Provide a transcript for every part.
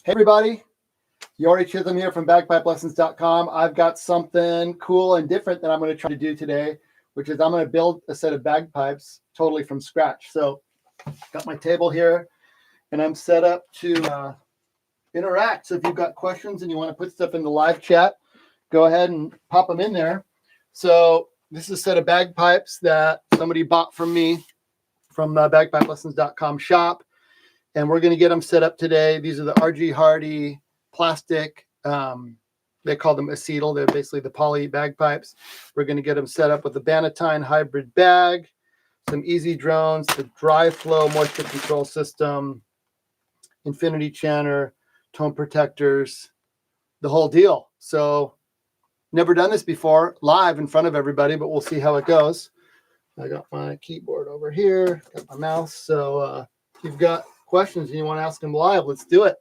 Hey everybody, Jori Chisholm here from bagpipelessons.com. I've got something cool and different that I'm going to try to do today, which is I'm going to build a set of bagpipes totally from scratch. So got my table here and I'm set up to interact. So if you've got questions and you want to put stuff in the live chat, go ahead and pop them in there. So this is a set of bagpipes that somebody bought from me from the bagpipelessons.com shop. And we're going to get them set up today. These are the RG Hardy plastic. They call them acetal. They're basically the poly bagpipes. We're going to get them set up with the Bannatyne hybrid bag, some easy drones, the Dri-Flo moisture control system, infinity chanter, tone protectors, the whole deal. So never done this before live in front of everybody, but we'll see how it goes. I got my keyboard over here, got my mouse. So if you've got questions and you want to ask them live, let's do it.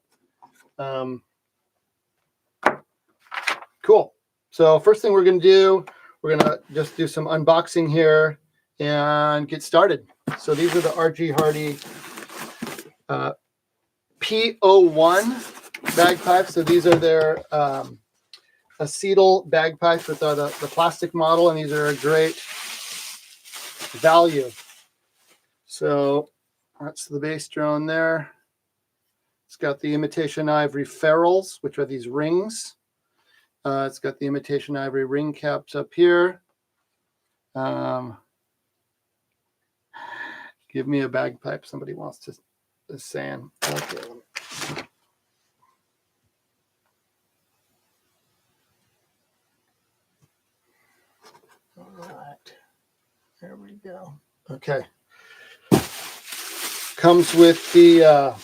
Cool. So first thing we're going to do, we're going to just do some unboxing here and get started. So these are the RG Hardy P01 bagpipes. So these are their acetal bagpipes with the plastic model, and these are a great value. So that's the bass drone there. It's got the imitation ivory ferrules, which are these rings. It's got the imitation ivory ring caps up here. Give me a bagpipe, somebody wants to is saying. Okay. All right. There we go. Okay. Comes with the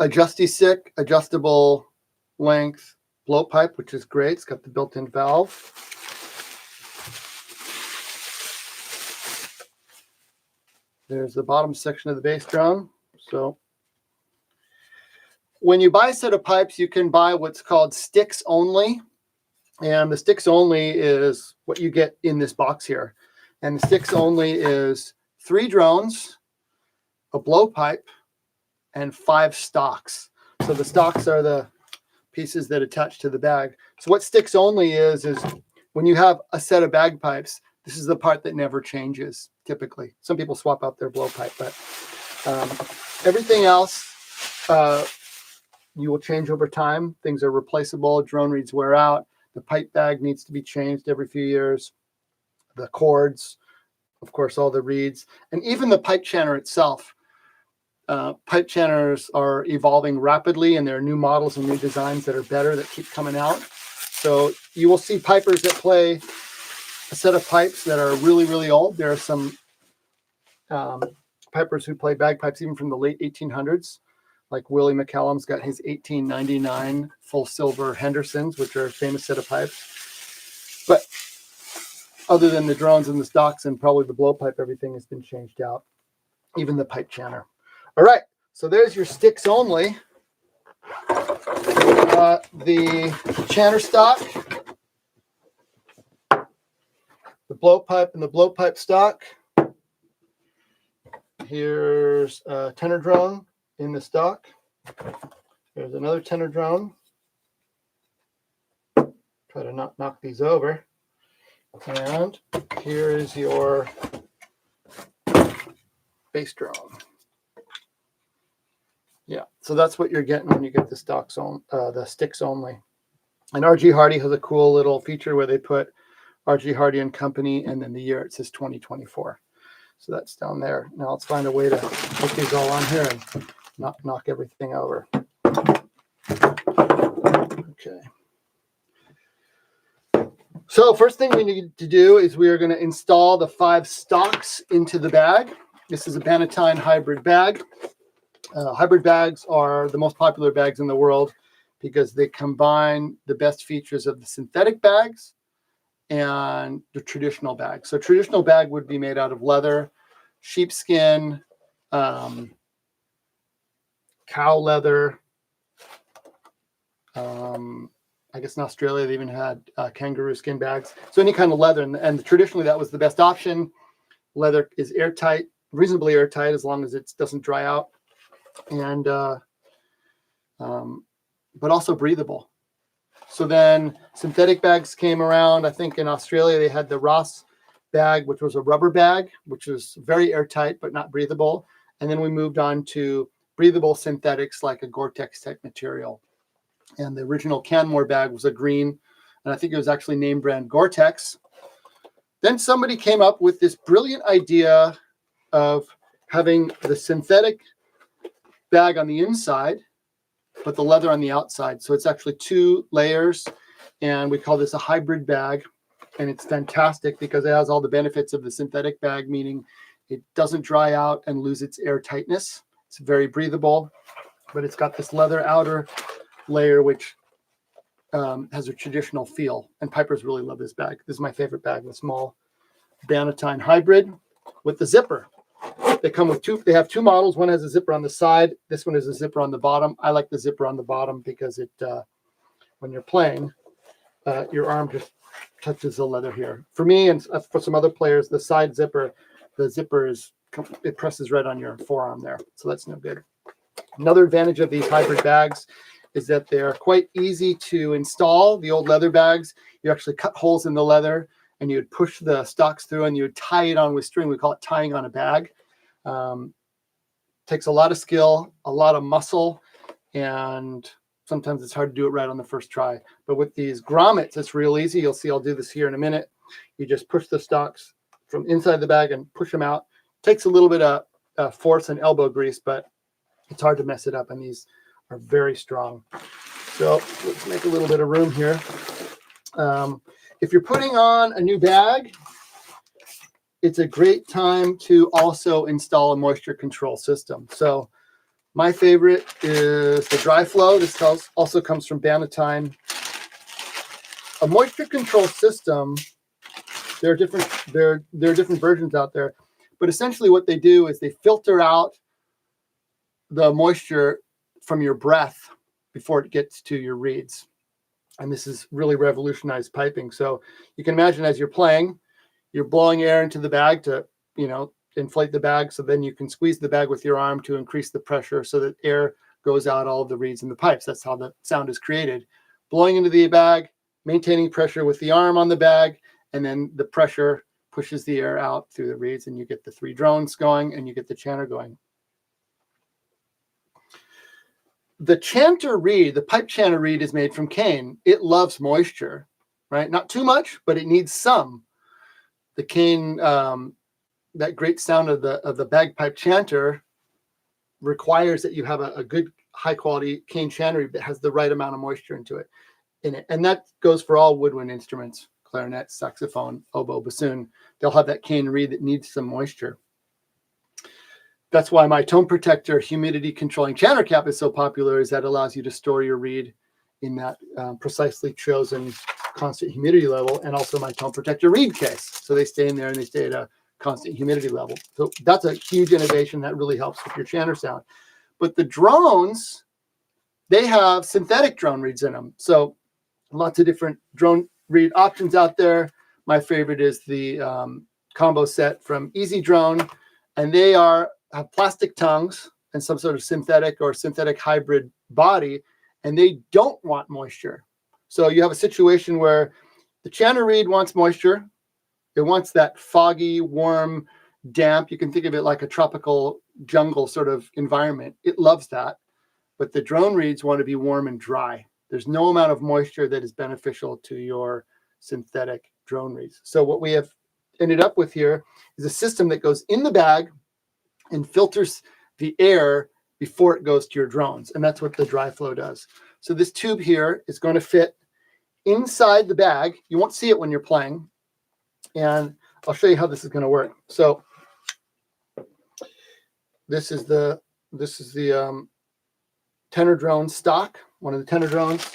Adjusti-Sick adjustable length blowpipe, which is great. It's got the built-in valve. There's the bottom section of the bass drum. So when you buy a set of pipes, you can buy what's called sticks only. And the sticks only is what you get in this box here. And the sticks only is 3 drones, a blowpipe, and 5 stocks. So the stocks are the pieces that attach to the bag. So what sticks only is when you have a set of bagpipes, this is the part that never changes typically. Some people swap out their blowpipe, but everything else you will change over time. Things are replaceable. Drone reeds wear out. The pipe bag needs to be changed every few years. The cords, of course, all the reeds, and even the pipe chanter itself. Pipe chanters are evolving rapidly, and there are new models and new designs that are better that keep coming out. So you will see pipers that play a set of pipes that are really, really old. There are some pipers who play bagpipes even from the late 1800s. Like Willie McCallum's got his 1899 full silver Hendersons, which are a famous set of pipes. But other than the drones and the stocks and probably the blowpipe, everything has been changed out, even the pipe chanter. All right, so there's your sticks only. The chanter stock, the blowpipe and the blowpipe stock. Here's a tenor drone in the stock. There's another tenor drone. Try to not knock these over. And here is your bass drone. Yeah, so that's what you're getting when you get the stocks on, the sticks only. And RG Hardy has a cool little feature where they put RG Hardy and Company, and then the year it says 2024. So that's down there. Now let's find a way to put these all on here and not knock everything over. Okay. So first thing we need to do is we are going to install the 5 stocks into the bag. This is a Bannatyne hybrid bag. Hybrid bags are the most popular bags in the world because they combine the best features of the synthetic bags and the traditional bag. So traditional bag would be made out of leather, sheepskin, cow leather. I guess in Australia they even had kangaroo skin bags. So any kind of leather, and traditionally that was the best option. Leather is airtight, reasonably airtight, as long as it doesn't dry out. And but also breathable. So then synthetic bags came around. I think in Australia they had the Ross bag, which was a rubber bag, which was very airtight but not breathable. And then we moved on to breathable synthetics like a Gore-Tex type material. And the original Canmore bag was a green, and I think it was actually name brand Gore-Tex. Then somebody came up with this brilliant idea of having the synthetic bag on the inside, but the leather on the outside. So it's actually 2 layers, and we call this a hybrid bag. And it's fantastic because it has all the benefits of the synthetic bag, meaning it doesn't dry out and lose its air tightness. It's very breathable, but it's got this leather outer layer, which has a traditional feel. And pipers really love this bag. This is my favorite bag, the small Bannatyne hybrid with the zipper. They come with 2. They have 2 models. One has a zipper on the side. This one is a zipper on the bottom. I like the zipper on the bottom because it, when you're playing, your arm just touches the leather here. For me and for some other players, the side zipper, the zipper is, it presses right on your forearm there. So that's no good. Another advantage of these hybrid bags is that they're quite easy to install. The old leather bags, you actually cut holes in the leather and you would push the stocks through and you would tie it on with string. We call it tying on a bag. Takes a lot of skill, a lot of muscle, and sometimes it's hard to do it right on the first try. But with these grommets, it's real easy. You'll see I'll do this here in a minute. You just push the stocks from inside the bag and push them out. Takes a little bit of force and elbow grease, but it's hard to mess it up. And these are very strong. So let's make a little bit of room here. If you're putting on a new bag, it's a great time to also install a moisture control system. So my favorite is the Dri-Flo. This also comes from Bannatyne. A moisture control system, there are different versions out there, but essentially what they do is they filter out the moisture from your breath before it gets to your reeds. And this has really revolutionized piping. So you can imagine as you're playing, you're blowing air into the bag to, inflate the bag. So then you can squeeze the bag with your arm to increase the pressure so that air goes out all of the reeds in the pipes. That's how the sound is created. Blowing into the bag, maintaining pressure with the arm on the bag, and then the pressure pushes the air out through the reeds and you get the 3 drones going and you get the chanter going. The chanter reed, the pipe chanter reed, is made from cane. It loves moisture, right? Not too much, but it needs some. The cane, that great sound of the bagpipe chanter requires that you have a good high quality cane chanter reed that has the right amount of moisture in it. And that goes for all woodwind instruments, clarinet, saxophone, oboe, bassoon. They'll have that cane reed that needs some moisture. That's why my tone protector humidity controlling chanter cap is so popular, is that allows you to store your reed in that precisely chosen constant humidity level, and also my tone protector reed case. So they stay in there and they stay at a constant humidity level. So that's a huge innovation that really helps with your chanter sound. But the drones, they have synthetic drone reeds in them. So lots of different drone reed options out there. My favorite is the combo set from Easy Drone, and they have plastic tongues and some sort of synthetic or synthetic hybrid body, and they don't want moisture. So you have a situation where the chanter reed wants moisture. It wants that foggy, warm, damp. You can think of it like a tropical jungle sort of environment. It loves that. But the drone reeds want to be warm and dry. There's no amount of moisture that is beneficial to your synthetic drone reeds. So what we have ended up with here is a system that goes in the bag and filters the air before it goes to your drones. And that's what the Dri-Flo does. So this tube here is going to fit inside the bag. You won't see it when you're playing. And I'll show you how this is going to work. So this is the tenor drone stock, one of the tenor drones.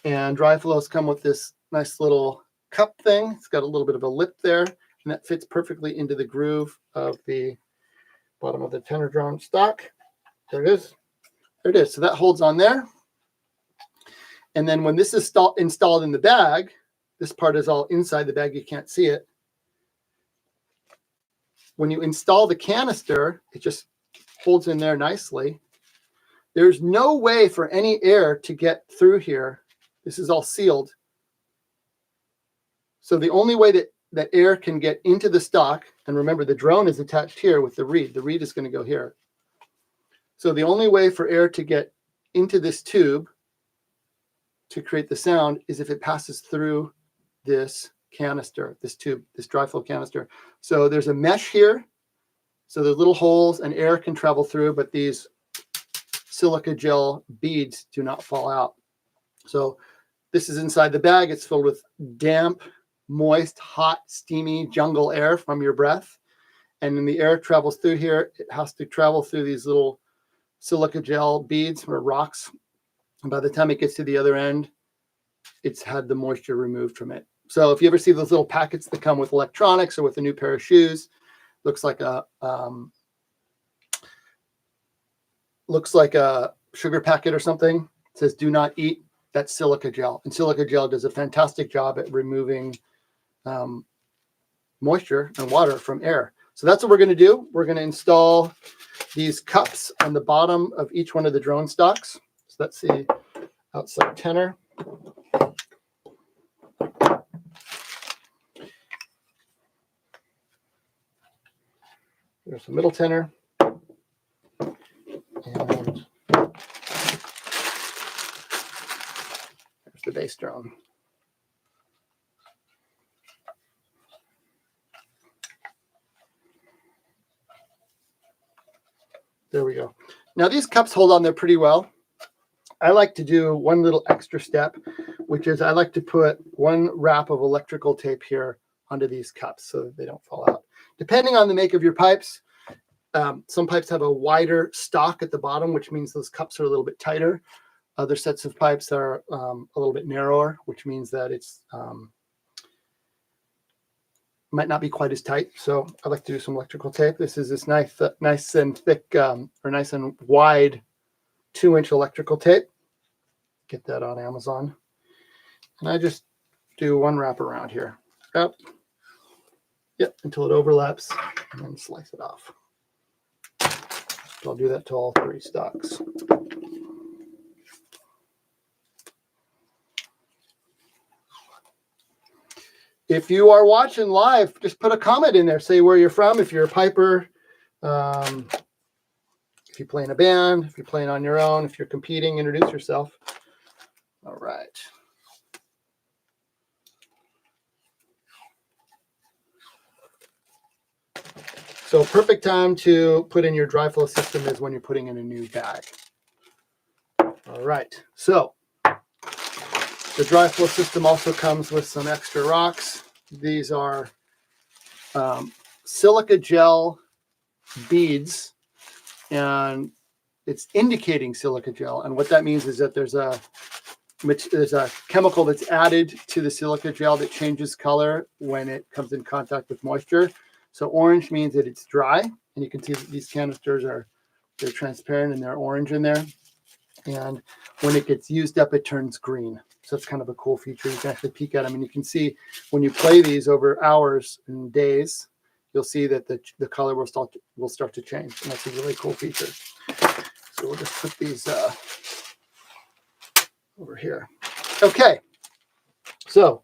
And Dri-Flo's come with this nice little cup thing. It's got a little bit of a lip there, and that fits perfectly into the groove of the bottom of the tenor drone stock. There it is. There it is. So that holds on there. And then when this is installed in the bag, this part is all inside the bag. You can't see it. When you install the canister, it just holds in there nicely. There's no way for any air to get through here. This is all sealed. So the only way that air can get into the stock, and remember the drone is attached here with the reed. The reed is going to go here. So the only way for air to get into this tube to create the sound is if it passes through this canister, this tube, this Dri-Flo canister. So there's a mesh here. So there's little holes and air can travel through, but these silica gel beads do not fall out. So this is inside the bag. It's filled with damp, moist, hot, steamy jungle air from your breath. And when the air travels through here, it has to travel through these little silica gel beads or rocks. And by the time it gets to the other end, it's had the moisture removed from it. So if you ever see those little packets that come with electronics or with a new pair of shoes, looks like a sugar packet or something. It says "Do not eat." That's silica gel, and silica gel does a fantastic job at removing moisture and water from air. So that's what we're going to do. We're going to install these cups on the bottom of each one of the drone stocks. So that's the outside tenor. There's the middle tenor. And there's the bass drone. There we go. Now these cups hold on there pretty well. I like to do one little extra step, which is I like to put one wrap of electrical tape here onto these cups so that they don't fall out. Depending on the make of your pipes, some pipes have a wider stock at the bottom, which means those cups are a little bit tighter. Other sets of pipes are a little bit narrower, which means that it's might not be quite as tight. So I like to do some electrical tape. This is this nice and thick or nice and wide 2-inch electrical tape. Get that on Amazon. And I just do one wrap around here. Up. Yep, until it overlaps, and then slice it off. So I'll do that to all 3 stocks. If you are watching live, just put a comment in there. Say where you're from. If you're a piper, if you play in a band, if you're playing on your own, if you're competing, introduce yourself. All right. So perfect time to put in your Dri-Flo system is when you're putting in a new bag. All right. So the Dri-Flo system also comes with some extra rocks. These are silica gel beads, and it's indicating silica gel. And what that means is that there's a chemical that's added to the silica gel that changes color when it comes in contact with moisture. So orange means that it's dry, and you can see that these canisters they're transparent and they're orange in there. And when it gets used up, it turns green. So it's kind of a cool feature. You can actually peek at them, and you can see when you play these over hours and days, you'll see that the color will start to change, and that's a really cool feature. So we'll just put these over here. Okay. So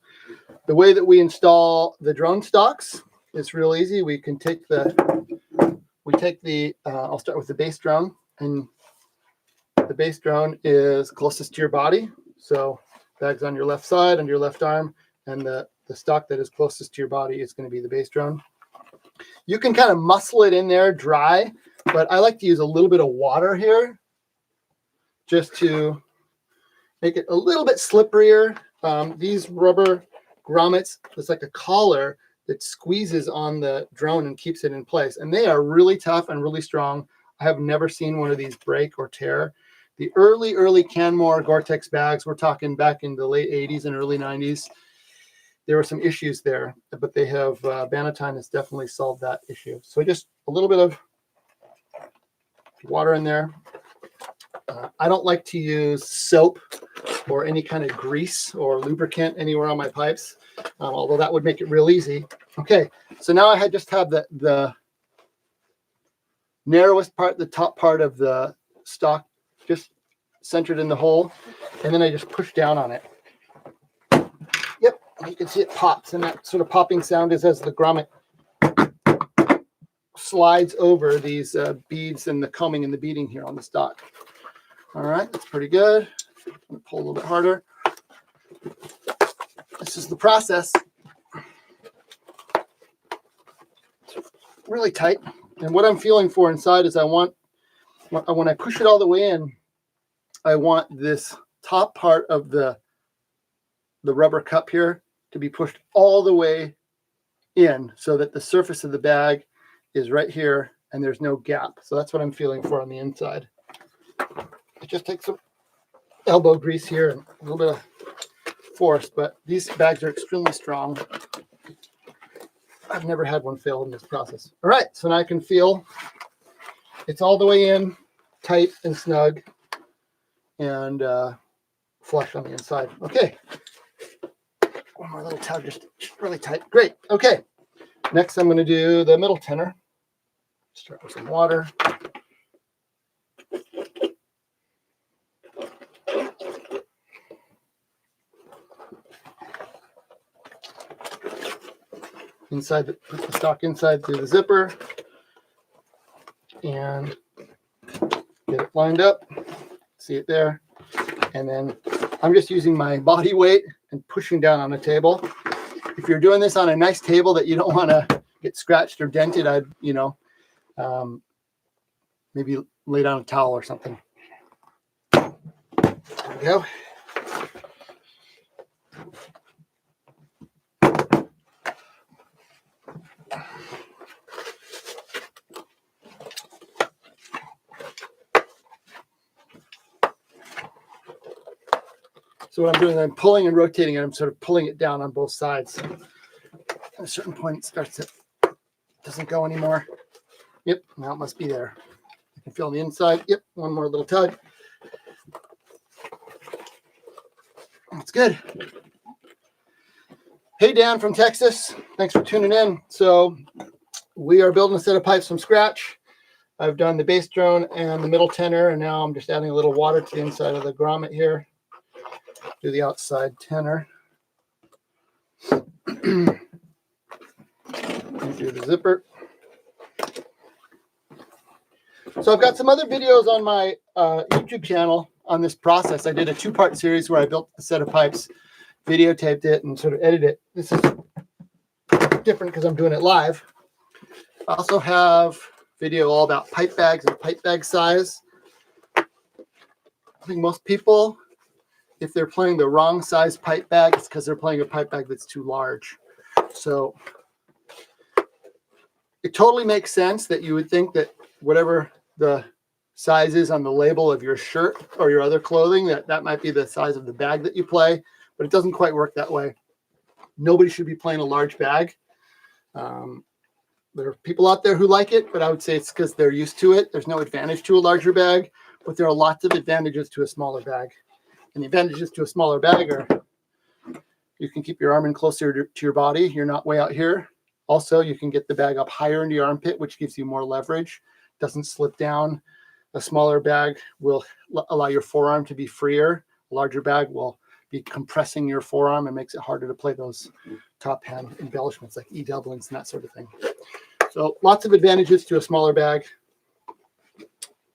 the way that we install the drone stocks is real easy. We can take I'll start with the bass drone, and the bass drone is closest to your body. So bag's on your left side, under your left arm, and the stock that is closest to your body is going to be the bass drone. You can kind of muscle it in there dry, but I like to use a little bit of water here just to make it a little bit slipperier. These rubber grommets, it's like a collar that squeezes on the drone and keeps it in place. And they are really tough and really strong. I have never seen one of these break or tear. The early Canmore Gore-Tex bags, we're talking back in the late 80s and early 90s, there were some issues there, but they have, Bannatyne has definitely solved that issue. So just a little bit of water in there. I don't like to use soap or any kind of grease or lubricant anywhere on my pipes, although that would make it real easy. Okay, so now I just have the narrowest part, the top part of the stock just centered in the hole, and then I just push down on it. Yep, you can see it pops, and that sort of popping sound is as the grommet slides over these beads and the combing and the beading here on the stock. All right, that's pretty good. I'm going to pull a little bit harder. This is the process. It's really tight. And what I'm feeling for inside is when I push it all the way in, I want this top part of the rubber cup here to be pushed all the way in so that the surface of the bag is right here and there's no gap. So that's what I'm feeling for on the inside. It just takes some elbow grease here and a little bit of force, but these bags are extremely strong. I've never had one fail in this process. All right, so now I can feel it's all the way in, tight and snug, and flush on the inside. Okay, one more little tab, just really tight. Great. Okay, next I'm going to do the middle tenor. Start with some water. Put the stock inside through the zipper and get it lined up. See it there. And then I'm just using my body weight and pushing down on a table. If you're doing this on a nice table that you don't want to get scratched or dented, I'd, maybe lay down a towel or something. There we go. So what I'm doing is I'm pulling and rotating it. I'm sort of pulling it down on both sides. At a certain point, it doesn't go anymore. Yep, now it must be there. I can feel on the inside. Yep, one more little tug. That's good. Hey, Dan from Texas. Thanks for tuning in. So we are building a set of pipes from scratch. I've done the bass drone and the middle tenor, and now I'm just adding a little water to the inside of the grommet here. Do the outside tenor. Do the zipper. So I've got some other videos on my YouTube channel on this process. I did a 2-part series where I built a set of pipes, videotaped it, and sort of edited it. This is different because I'm doing it live. I also have video all about pipe bags and pipe bag size. I think most people, if they're playing the wrong size pipe bag, it's because they're playing a pipe bag that's too large. So it totally makes sense that you would think that whatever the size is on the label of your shirt or your other clothing, that might be the size of the bag that you play, but it doesn't quite work that way. Nobody should be playing a large bag. There are people out there who like it, but I would say it's because they're used to it. There's no advantage to a larger bag, but there are lots of advantages to a smaller bag. And the advantages to a smaller bag are you can keep your arm in closer to your body. You're not way out here. Also, you can get the bag up higher into your armpit, which gives you more leverage. Doesn't slip down. A smaller bag will allow your forearm to be freer. A larger bag will be compressing your forearm and makes it harder to play those top hand embellishments like E-doublings and that sort of thing. So lots of advantages to a smaller bag.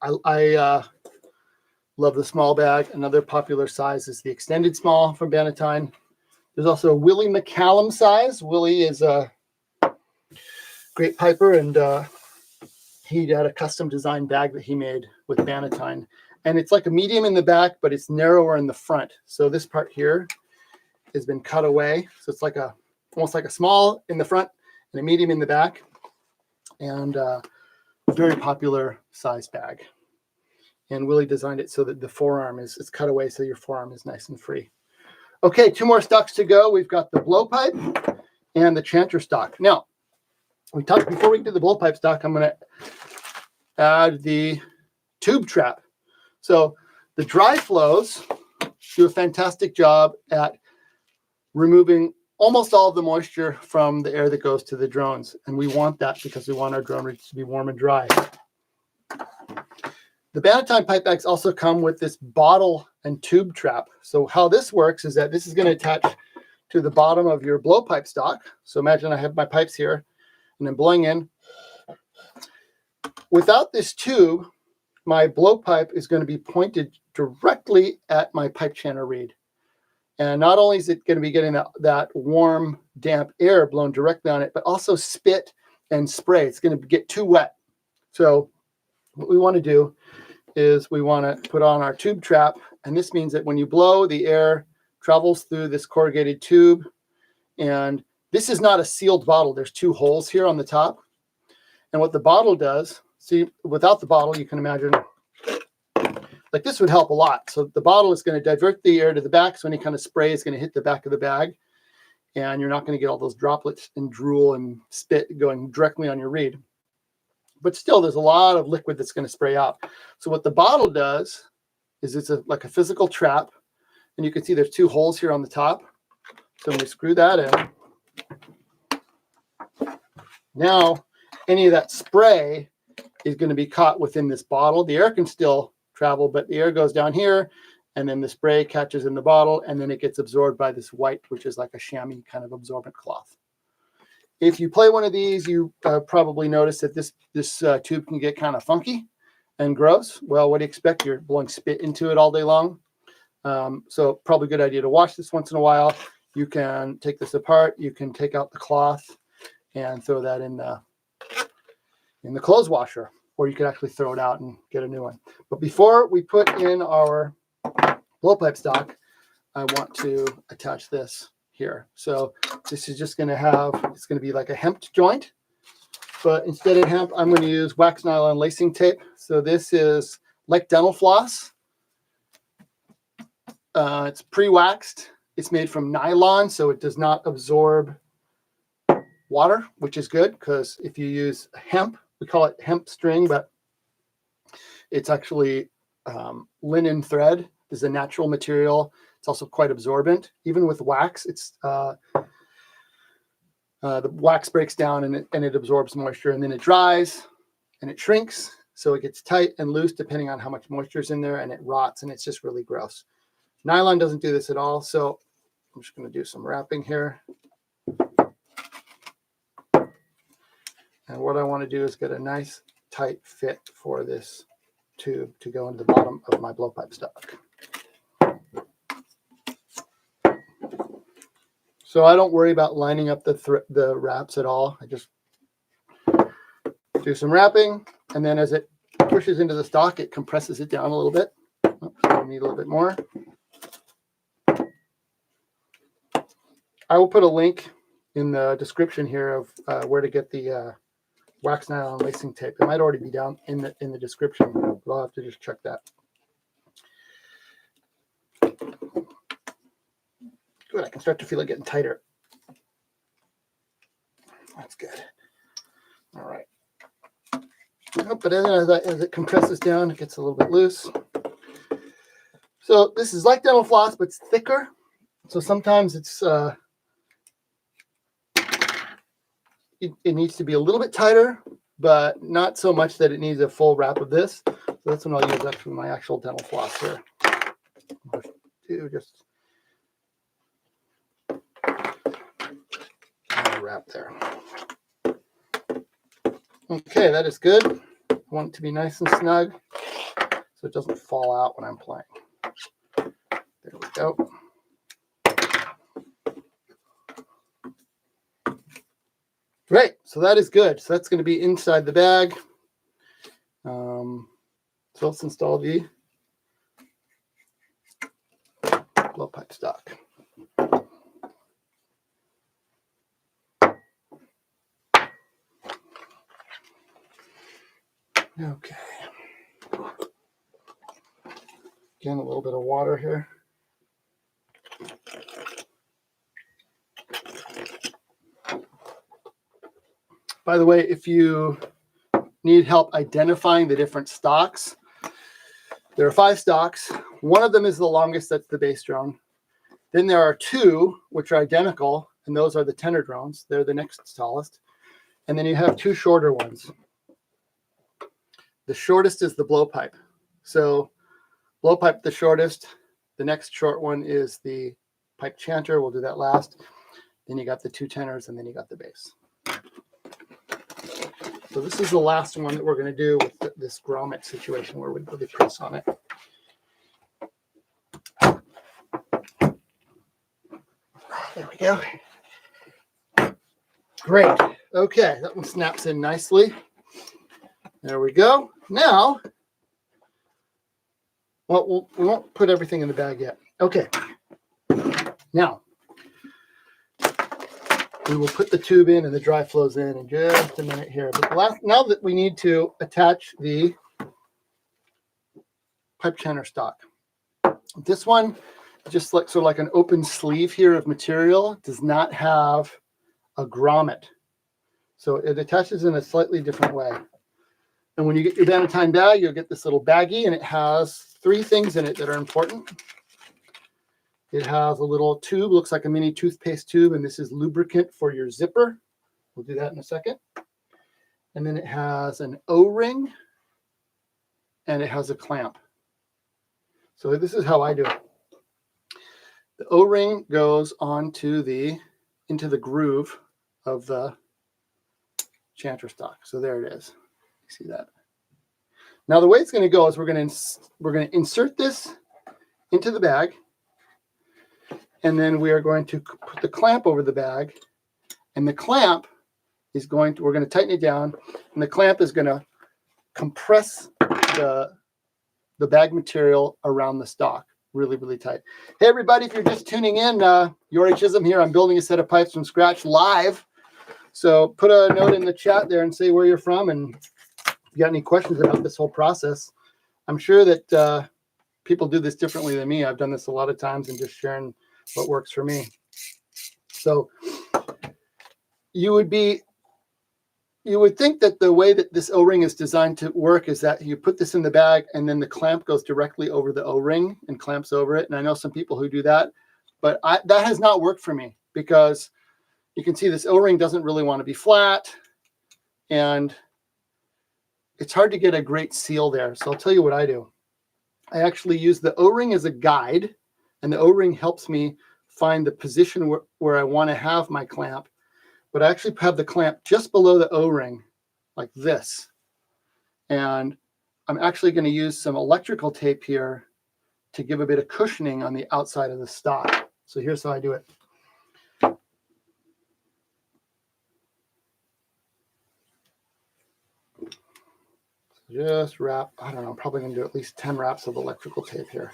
I love the small bag. Another popular size is the extended small from Bannatyne. There's also a Willie McCallum size. Willie is a great piper, and he had a custom designed bag that he made with Bannatyne. And it's like a medium in the back, but it's narrower in the front. So this part here has been cut away. So it's like almost like a small in the front and a medium in the back. And a very popular size bag. And Willie designed it so that the forearm is cut away so your forearm is nice and free. Okay, 2 more stocks to go. We've got the Blowpipe and the Chanter stock. Now, before we do the Blowpipe stock, I'm going to add the tube trap. So the Dri-Flows do a fantastic job at removing almost all of the moisture from the air that goes to the drones. And we want that because we want our drone rigs to be warm and dry. The Bannatyne pipe bags also come with this bottle and tube trap. So how this works is that this is going to attach to the bottom of your blowpipe stock. So imagine I have my pipes here and I'm blowing in. Without this tube, my blowpipe is going to be pointed directly at my pipe channel reed. And not only is it going to be getting that warm, damp air blown directly on it, but also spit and spray. It's going to get too wet. So what we want to do is we want to put on our tube trap. And this means that when you blow, the air travels through this corrugated tube. And this is not a sealed bottle. There's two holes here on the top. And what the bottle does, see, without the bottle, you can imagine, like this would help a lot. So the bottle is going to divert the air to the back. So any kind of spray is going to hit the back of the bag. And you're not going to get all those droplets and drool and spit going directly on your reed. But still, there's a lot of liquid that's going to spray out. So what the bottle does is it's like a physical trap. And you can see there's two holes here on the top. So when we screw that in, now any of that spray is going to be caught within this bottle. The air can still travel, but the air goes down here, and then the spray catches in the bottle, and then it gets absorbed by this white, which is like a chamois kind of absorbent cloth. If you play one of these, you probably notice that this tube can get kind of funky and gross. Well, what do you expect? You're blowing spit into it all day long. So probably a good idea to wash this once in a while. You can take this apart. You can take out the cloth and throw that in the clothes washer, or you could actually throw it out and get a new one. But before we put in our blowpipe stock, I want to attach this here. So this is just going to have, it's going to be like a hemp joint, but instead of hemp, I'm going to use wax nylon lacing tape. So this is like dental floss. It's pre-waxed. It's made from nylon, so it does not absorb water, which is good, because if you use hemp, we call it hemp string, but it's actually linen thread. This is a natural material. It's also quite absorbent. Even with wax, it's the wax breaks down and it absorbs moisture, and then it dries and it shrinks. So it gets tight and loose depending on how much moisture is in there, and it rots, and it's just really gross. Nylon doesn't do this at all. So I'm just going to do some wrapping here. And what I want to do is get a nice tight fit for this tube to go into the bottom of my blowpipe stock. So I don't worry about lining up the wraps at all. I just do some wrapping, and then as it pushes into the stock, it compresses it down a little bit. Oops, I need a little bit more. I will put a link in the description here of where to get the wax nylon lacing tape. It might already be down in the description, but I'll have to just check that. Good, I can start to feel it getting tighter. That's good. All right. Oh, but then as it compresses down, it gets a little bit loose. So this is like dental floss, but it's thicker. So sometimes it's it needs to be a little bit tighter, but not so much that it needs a full wrap of this. So that's when I'll use actually my actual dental floss here. Do just wrap there. Okay, that is good. I want it to be nice and snug so it doesn't fall out when I'm playing. There we go. Great, so that is good. So that's going to be inside the bag. So let's install the blowpipe stock. Okay. Again, a little bit of water here. By the way, if you need help identifying the different stocks, there are 5 stocks. One of them is the longest, that's the bass drone. Then there are 2, which are identical, and those are the tenor drones. They're the next tallest. And then you have 2 shorter ones. The shortest is the blowpipe. So blowpipe the shortest. The next short one is the pipe chanter. We'll do that last. Then you got the 2 tenors, and then you got the bass. So this is the last one that we're going to do with this grommet situation where we put the press on it. There we go. Great. Okay, that one snaps in nicely. There we go. Now, well, we won't put everything in the bag yet. Okay. Now, we will put the tube in and the Dri-Flo's in just a minute here. But now that we need to attach the pipe chanter stock. This one, just like sort of like an open sleeve here of material, does not have a grommet. So it attaches in a slightly different way. And when you get your Bannatyne bag, you'll get this little baggie, and it has 3 things in it that are important. It has a little tube, looks like a mini toothpaste tube, and this is lubricant for your zipper. We'll do that in a second. And then it has an O-ring, and it has a clamp. So this is how I do it. The O-ring goes into the groove of the chanter stock. So there it is. You see that? Now the way it's going to go is we're going to insert this into the bag, and then we are going to put the clamp over the bag, and the clamp is we're going to tighten it down, and the clamp is going to compress the bag material around the stock really, really tight. Hey everybody, if you're just tuning in, Jori Chisholm here. I'm building a set of pipes from scratch live. So put a note in the chat there and say where you're from, and if you got any questions about this whole process. I'm sure that people do this differently than me. I've done this a lot of times and just sharing what works for me. So you would think that the way that this O-ring is designed to work is that you put this in the bag and then the clamp goes directly over the O-ring and clamps over it. And I know some people who do that, but that has not worked for me, because you can see this O-ring doesn't really want to be flat, and it's hard to get a great seal there. So I'll tell you what I do. I actually use the O-ring as a guide, and the O-ring helps me find the position where I want to have my clamp. But I actually have the clamp just below the O-ring, like this. And I'm actually going to use some electrical tape here to give a bit of cushioning on the outside of the stock. So here's how I do it. Just wrap, I don't know, I'm probably going to do at least 10 wraps of electrical tape here.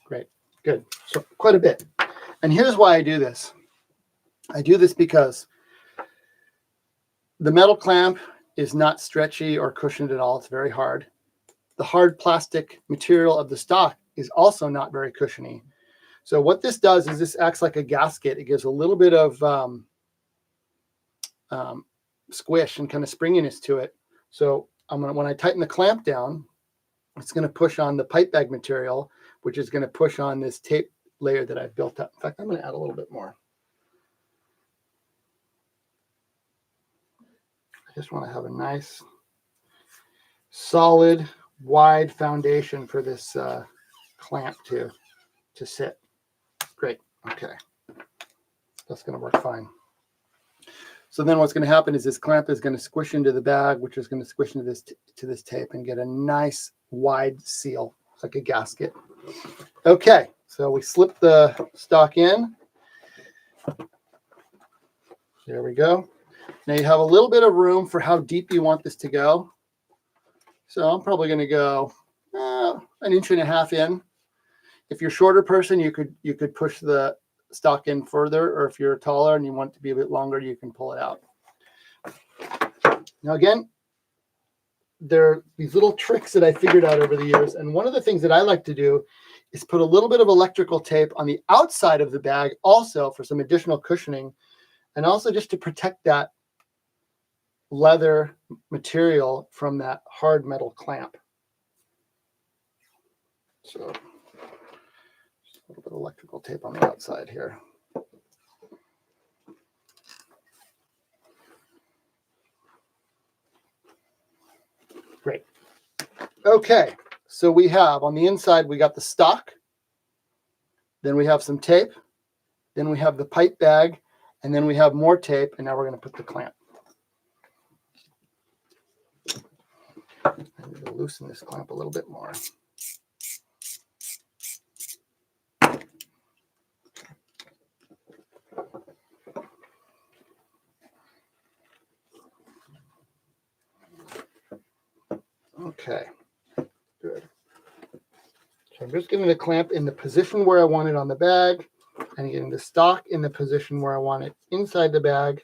Great, good. So quite a bit. And here's why I do this. I do this because the metal clamp is not stretchy or cushioned at all. It's very hard. The hard plastic material of the stock is also not very cushiony. So what this does is this acts like a gasket. It gives a little bit of squish and kind of springiness to it. So when I tighten the clamp down, it's going to push on the pipe bag material, which is going to push on this tape layer that I've built up. In fact, I'm going to add a little bit more. I just want to have a nice, solid, wide foundation for this clamp to sit. Great. Okay. That's going to work fine. So then what's going to happen is this clamp is going to squish into the bag, which is going to squish into this tape and get a nice wide seal, like a gasket. Okay, so we slip the stock in. There we go. Now you have a little bit of room for how deep you want this to go. So I'm probably going to go 1.5 inches in. If you're a shorter person, you could push the stock in further, or if you're taller and you want it to be a bit longer, you can pull it out. Now again, there are these little tricks that I figured out over the years, and one of the things that I like to do is put a little bit of electrical tape on the outside of the bag also for some additional cushioning, and also just to protect that leather material from that hard metal clamp. So just a little bit of electrical tape on the outside here. Great. Okay, so we have on the inside, we got the stock. Then we have some tape. Then we have the pipe bag. And then we have more tape. And now we're going to put the clamp. I'm going to loosen this clamp a little bit more. Okay, good. So I'm just getting the clamp in the position where I want it on the bag and getting the stock in the position where I want it inside the bag.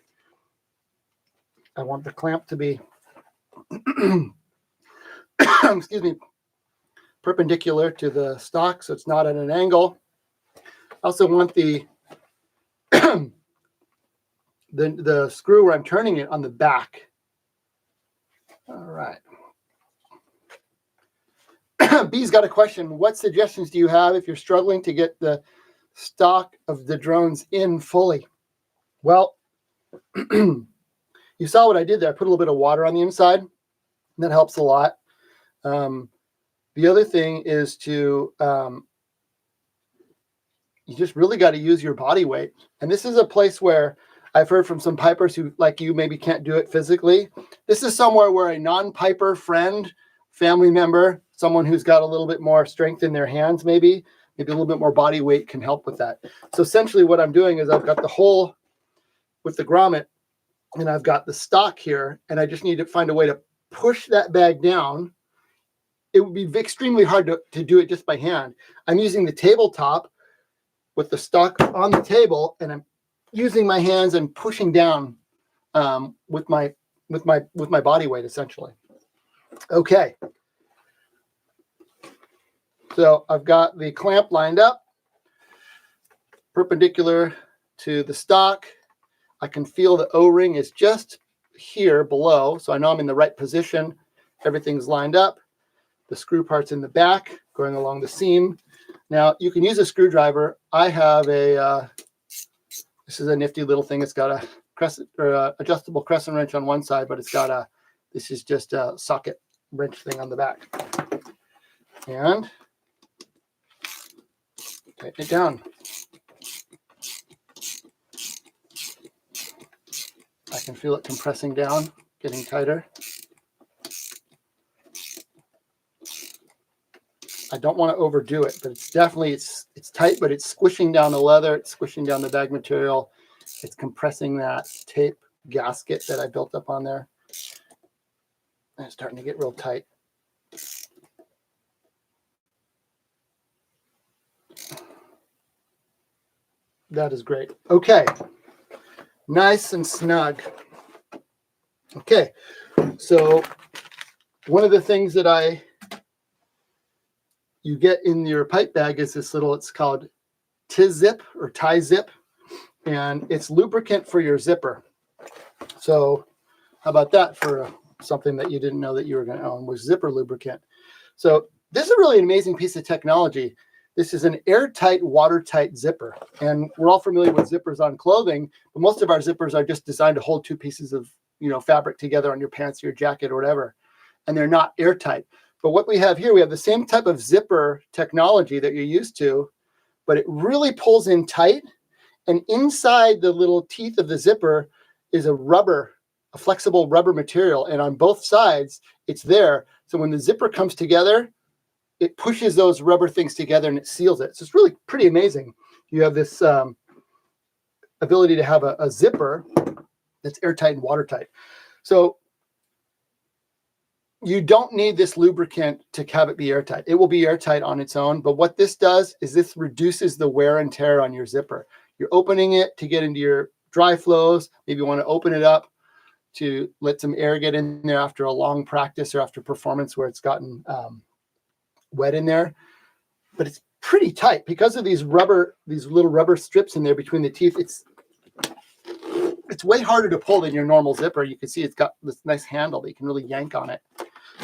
I want the clamp to be, excuse me, perpendicular to the stock so it's not at an angle. I also want the the screw where I'm turning it on the back. All right. B's got a question. What suggestions do you have if you're struggling to get the stock of the drones in fully? Well, you saw what I did there. I put a little bit of water on the inside. And that helps a lot. The other thing is to, you just really got to use your body weight. And this is a place where I've heard from some pipers who, like you, maybe can't do it physically. This is somewhere where a non-piper friend, family member, someone who's got a little bit more strength in their hands, maybe a little bit more body weight can help with that. So essentially what I'm doing is I've got the hole with the grommet and I've got the stock here, and I just need to find a way to push that bag down. It would be extremely hard to do it just by hand. I'm using the tabletop with the stock on the table, and I'm using my hands and pushing down with my body weight, essentially. Okay. So I've got the clamp lined up, perpendicular to the stock. I can feel the O-ring is just here below, so I know I'm in the right position. Everything's lined up. The screw part's in the back, going along the seam. Now, you can use a screwdriver. I have a, this is a nifty little thing. It's got a crescent or a adjustable crescent wrench on one side, but it's got a, this is just a socket wrench thing on the back. And tighten it down. I can feel it compressing down, getting tighter. I don't want to overdo it, but it's definitely, it's tight, but it's squishing down the leather. It's squishing down the bag material. It's compressing that tape gasket that I built up on there. And it's starting to get real tight. That is great. Okay. Nice and snug. Okay. So one of the things that you get in your pipe bag is this little, it's called T-zip or tie zip, and it's lubricant for your zipper. So how about that for something that you didn't know that you were going to own, was zipper lubricant. So this is a really amazing piece of technology. This is an airtight, watertight zipper. And we're all familiar with zippers on clothing, but most of our zippers are just designed to hold two pieces of, fabric together on your pants or your jacket or whatever. And they're not airtight. But what we have here, we have the same type of zipper technology that you're used to, but it really pulls in tight. And inside the little teeth of the zipper is a flexible rubber material. And on both sides, it's there. So when the zipper comes together, it pushes those rubber things together and it seals it. So it's really pretty amazing. You have this ability to have a zipper that's airtight and watertight. So you don't need this lubricant to have it be airtight. It will be airtight on its own. But what this does is this reduces the wear and tear on your zipper. You're opening it to get into your dry flows. Maybe you want to open it up to let some air get in there after a long practice or after performance where it's gotten wet in there. But it's pretty tight because of these little rubber strips in there between the teeth. It's way harder to pull than your normal zipper. You can see it's got this nice handle that you can really yank on it.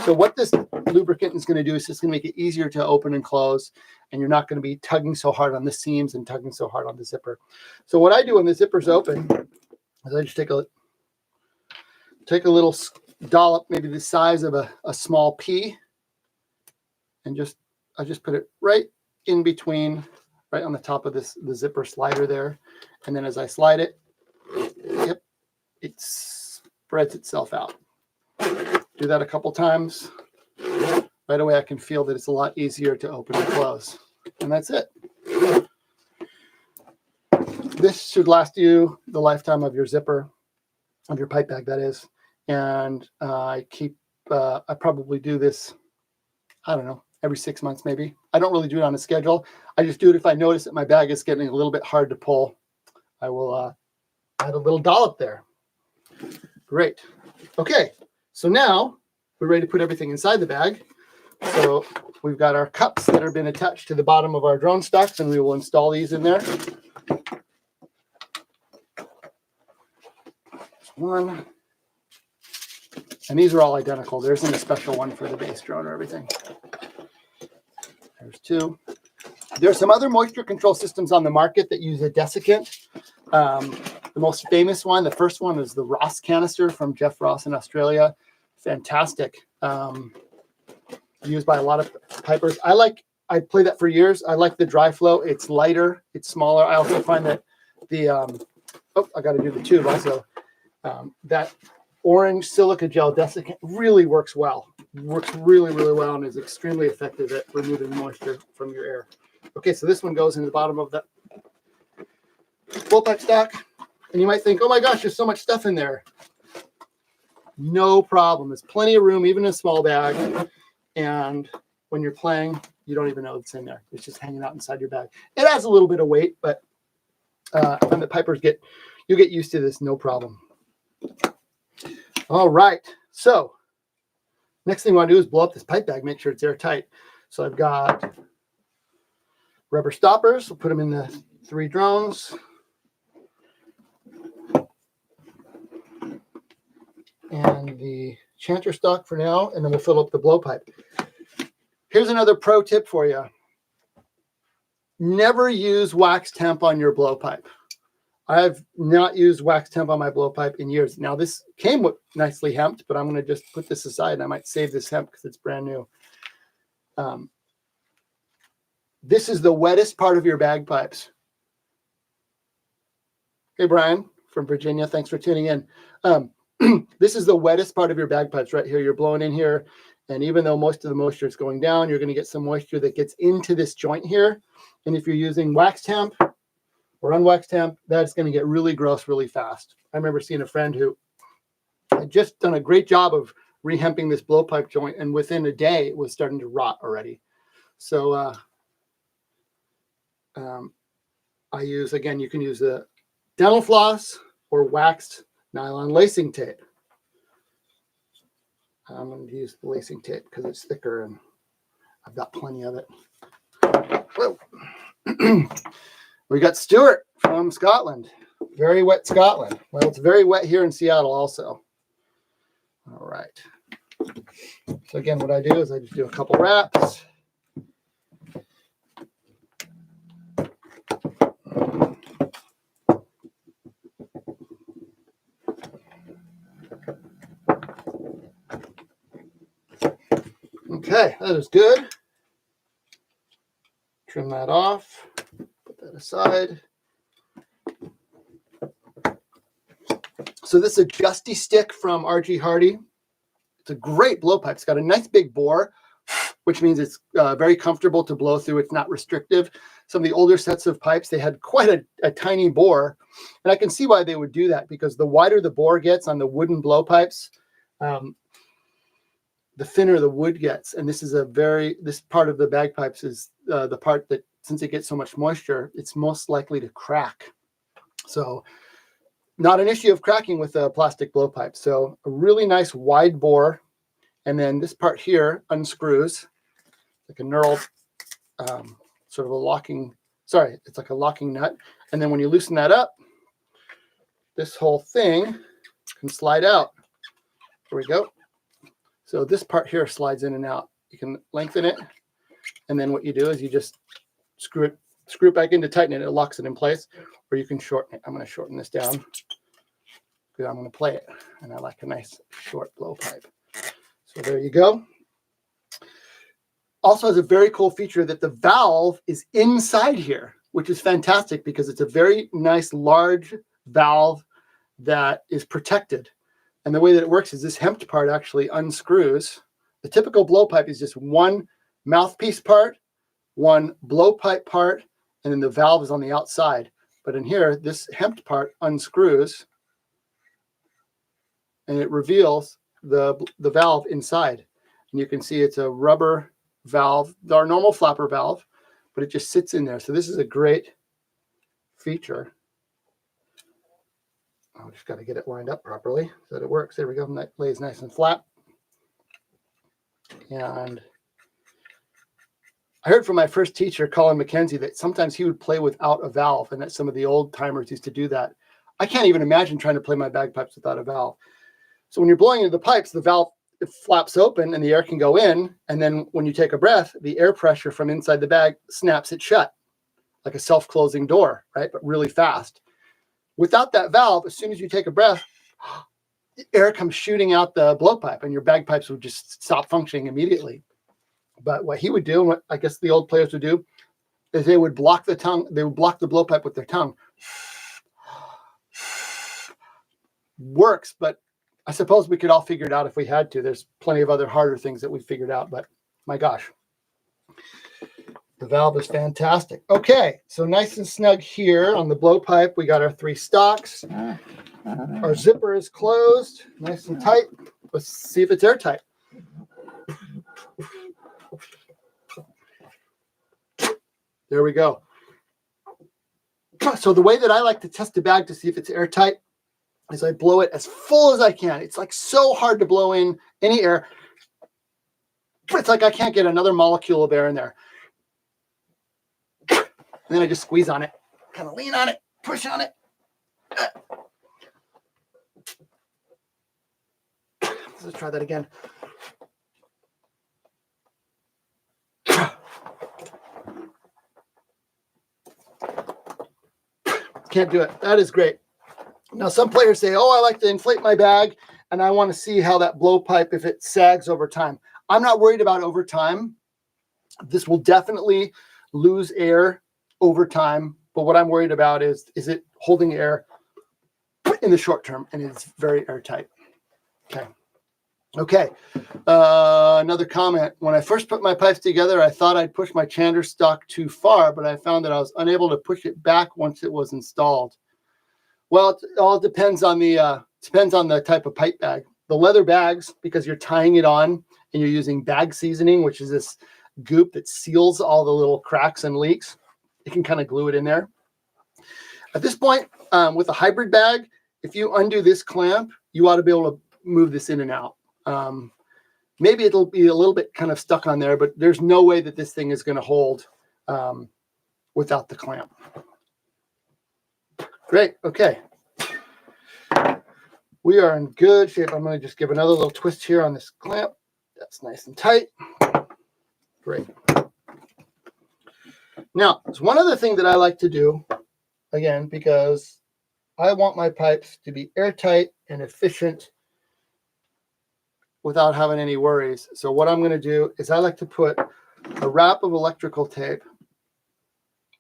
So what this lubricant is going to do is it's going to make it easier to open and close, and you're not going to be tugging so hard on the seams and tugging so hard on the zipper. So what I do when the zipper's open is I just take a little dollop maybe the size of a small pea, and I just put it right in between, right on the top of the zipper slider there. And then as I slide it, yep, it spreads itself out. Do that a couple times. Right away I can feel that it's a lot easier to open and close. And that's it. This should last you the lifetime of your zipper, of your pipe bag, that is. And I probably do this, I don't know, every 6 months maybe. I don't really do it on a schedule. I just do it if I notice that my bag is getting a little bit hard to pull. I will add a little dollop there. Great. Okay, so now we're ready to put everything inside the bag. So we've got our cups that have been attached to the bottom of our drone stocks, and we will install these in there. One. And these are all identical. There isn't a special one for the base drone or everything. There's two. There are some other moisture control systems on the market that use a desiccant. The most famous one, the first one, is the Ross canister from Jeff Ross in Australia. Fantastic. Used by a lot of pipers. I played that for years. I like the Dri-Flo. It's lighter, it's smaller. I also find that the I got to do the tube also. That orange silica gel desiccant really works well. Works really, really well and is extremely effective at removing moisture from your air. Okay, so this one goes in the bottom of the Blowpipe stock. And you might think, oh my gosh, there's so much stuff in there. No problem. There's plenty of room, even in a small bag. And when you're playing, you don't even know it's in there. It's just hanging out inside your bag. It adds a little bit of weight, but when the pipers you'll get used to this, no problem. All right. So next thing we want to do is blow up this pipe bag, make sure it's airtight. So I've got rubber stoppers. We'll put them in the 3 drones. And the chanter stock for now, and then we'll fill up the blowpipe. Here's another pro tip for you. Never use wax temp on your blowpipe. I've not used wax temp on my blowpipe in years. Now this came with nicely hemped, but I'm going to just put this aside and I might save this hemp because it's brand new. This is the wettest part of your bagpipes. Hey, Brian from Virginia, thanks for tuning in. This is the wettest part of your bagpipes right here. You're blowing in here, and even though most of the moisture is going down, you're going to get some moisture that gets into this joint here. And if you're using wax temp or unwaxed temp, that's going to get really gross really fast. I remember seeing a friend who had just done a great job of rehemping this blowpipe joint, and within a day it was starting to rot already. So I use, again, you can use the dental floss or waxed nylon lacing tape. I'm going to use the lacing tape because it's thicker and I've got plenty of it. Whoa. We got Stuart from Scotland. Very wet Scotland. Well, it's very wet here in Seattle also. All right. So again, what I do is I just do a couple wraps. Okay, that is good. Trim that off. Put that aside. So this is a Justy stick from RG Hardy. It's a great blowpipe. It's got a nice big bore, which means it's very comfortable to blow through. It's not restrictive. Some of the older sets of pipes, they had quite a tiny bore. And I can see why they would do that, because the wider the bore gets on the wooden blowpipes, the thinner the wood gets. And this is this part of the bagpipes is the part that, since it gets so much moisture, it's most likely to crack. So not an issue of cracking with a plastic blowpipe. So a really nice wide bore. And then this part here unscrews like a knurled, sort of a locking, it's like a locking nut. And then when you loosen that up, this whole thing can slide out. Here we go. So this part here slides in and out. You can lengthen it. And then what you do is you just screw it back in to tighten it. It locks it in place. Or you can shorten it. I'm going to shorten this down. I'm going to play it. And I like a nice short blowpipe. So there you go. Also has a very cool feature that the valve is inside here, which is fantastic because it's a very nice large valve that is protected. And the way that it works is this hemped part actually unscrews. The typical blowpipe is just one mouthpiece part, one blowpipe part, and then the valve is on the outside. But in here, this hemped part unscrews and it reveals the valve inside. And you can see it's a rubber valve, our normal flapper valve, but it just sits in there. So this is a great feature. I just got to get it lined up properly so that it works. There we go. That lays nice and flat. And I heard from my first teacher, Colin McKenzie, that sometimes he would play without a valve, and that some of the old timers used to do that. I can't even imagine trying to play my bagpipes without a valve. So when you're blowing into the pipes, the valve, it flaps open and the air can go in. And then when you take a breath, the air pressure from inside the bag snaps it shut like a self-closing door, right? But really fast. Without that valve, as soon as you take a breath, the air comes shooting out the blowpipe and your bagpipes would just stop functioning immediately. But what he would do, and what I guess the old players would do, is they would block the tongue. They would block the blowpipe with their tongue. Works, but I suppose we could all figure it out if we had to. There's plenty of other harder things that we figured out, but my gosh. The valve is fantastic. Okay, so nice and snug here on the blowpipe. We got our 3 stocks. Our zipper is closed, nice and tight. Let's see if it's airtight. There we go. So the way that I like to test the bag to see if it's airtight is I blow it as full as I can. It's like so hard to blow in any air. It's like I can't get another molecule of air in there. And then I just squeeze on it, kind of lean on it, push on it. Let's try that again. Can't do it. That is great. Now, some players say, oh, I like to inflate my bag, and I want to see how that blowpipe, if it sags over time. I'm not worried about over time. This will definitely lose air over time, but what I'm worried about is it holding air in the short term, and it's very airtight. Okay. Another comment. When I first put my pipes together, I thought I'd push my chander stock too far, but I found that I was unable to push it back once it was installed. Well, it all depends on the type of pipe bag. The leather bags, because you're tying it on and you're using bag seasoning, which is this goop that seals all the little cracks and leaks. You can kind of glue it in there. At this point, with a hybrid bag, if you undo this clamp, you ought to be able to move this in and out. Maybe it'll be a little bit kind of stuck on there, but there's no way that this thing is going to hold without the clamp. Great. Okay. We are in good shape. I'm going to just give another little twist here on this clamp. That's nice and tight. Great. Now, there's one other thing that I like to do, again, because I want my pipes to be airtight and efficient without having any worries. So what I'm going to do is I like to put a wrap of electrical tape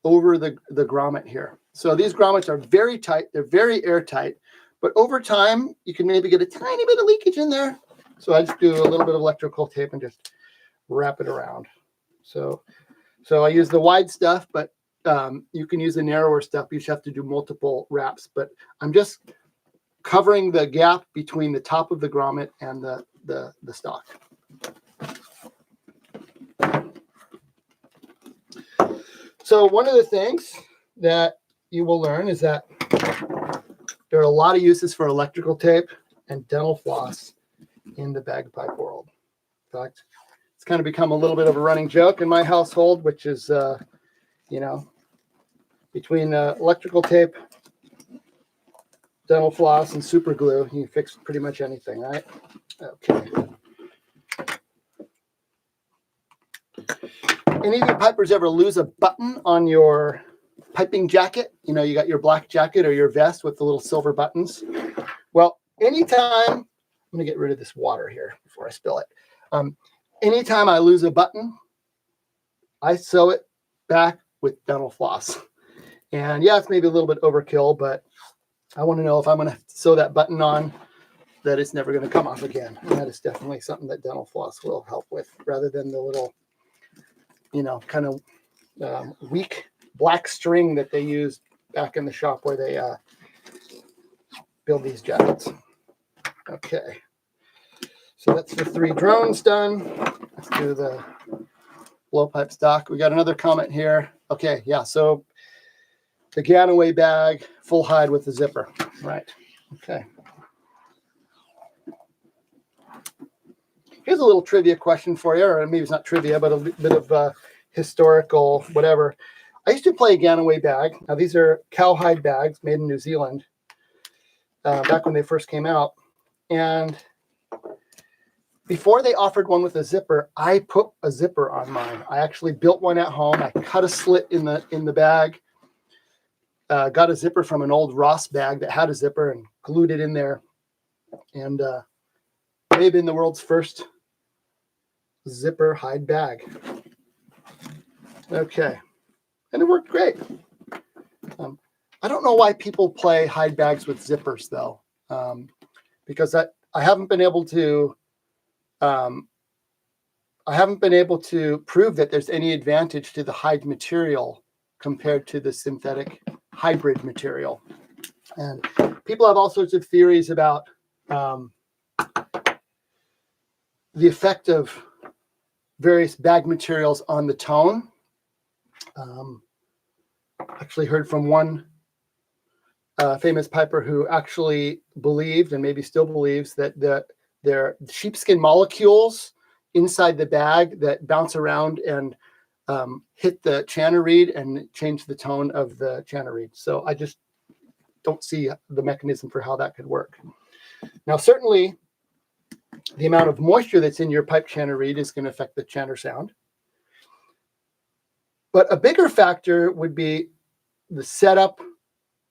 over the grommet here. So these grommets are very tight. They're very airtight. But over time, you can maybe get a tiny bit of leakage in there. So I just do a little bit of electrical tape and just wrap it around. So I use the wide stuff, but you can use the narrower stuff. You just have to do multiple wraps. But I'm just covering the gap between the top of the grommet and the stock. So one of the things that you will learn is that there are a lot of uses for electrical tape and dental floss in the bagpipe world. In fact, it's kind of become a little bit of a running joke in my household, which is, between electrical tape, dental floss, and super glue, you can fix pretty much anything, right? Okay. Any of you pipers ever lose a button on your piping jacket? You know, you got your black jacket or your vest with the little silver buttons. Well, anytime, I'm going to get rid of this water here before I spill it. Anytime I lose a button, I sew it back with dental floss. And yeah, it's maybe a little bit overkill, but I want to know if I'm going to sew that button on, that it's never going to come off again. And that is definitely something that dental floss will help with, rather than the little, kind of weak black string that they use back in the shop where they build these jackets. Okay. So that's the 3 drones done. Let's do the blowpipe stock. We got another comment here. Okay, yeah, so the Ganaway bag, full hide with the zipper. Right. Okay. Here's a little trivia question for you, or maybe it's not trivia, but a bit of historical whatever. I used to play a Ganaway bag. Now, these are cowhide bags made in New Zealand back when they first came out. And before they offered one with a zipper, I put a zipper on mine. I actually built one at home. I cut a slit in the bag, got a zipper from an old Ross bag that had a zipper and glued it in there. And may have been the world's first zipper hide bag. Okay. And it worked great. I don't know why people play hide bags with zippers, though, because I haven't been able to prove that there's any advantage to the hide material compared to the synthetic hybrid material. And people have all sorts of theories about the effect of various bag materials on the tone. Actually heard from one famous piper who actually believed, and maybe still believes, that their sheepskin molecules inside the bag that bounce around and hit the chanter reed and change the tone of the chanter reed. So I just don't see the mechanism for how that could work. Now, certainly the amount of moisture that's in your pipe chanter reed is going to affect the chanter sound. But a bigger factor would be the setup,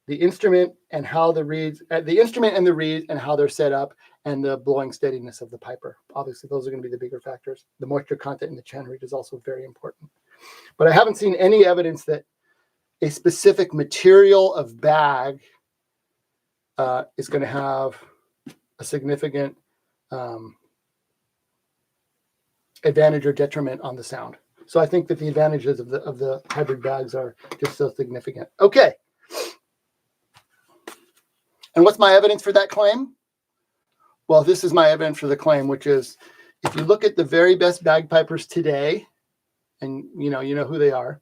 the instrument, and how the reeds, the instrument and the reed and how they're set up, and the blowing steadiness of the piper. Obviously, those are going to be the bigger factors. The moisture content in the chanter reed is also very important. But I haven't seen any evidence that a specific material of bag is going to have a significant advantage or detriment on the sound. So I think that the advantages of the hybrid bags are just so significant. Okay. And what's my evidence for that claim? Well, this is my evidence for the claim, which is, if you look at the very best bagpipers today, and you know who they are,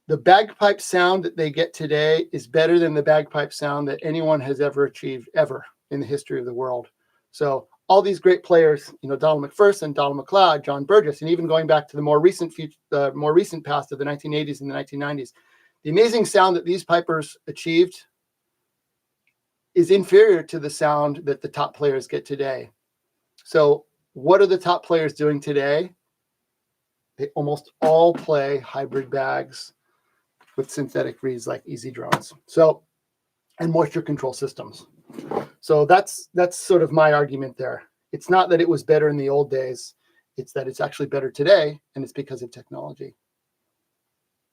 the bagpipe sound that they get today is better than the bagpipe sound that anyone has ever achieved ever in the history of the world. So all these great players, Donald McPherson, Donald McLeod, John Burgess, and even going back to the more recent past of the 1980s and the 1990s, the amazing sound that these pipers achieved is inferior to the sound that the top players get today. So what are the top players doing today? They almost all play hybrid bags with synthetic reeds like easy drones. So, and moisture control systems. So that's sort of my argument there. It's not that it was better in the old days. It's that it's actually better today, and it's because of technology.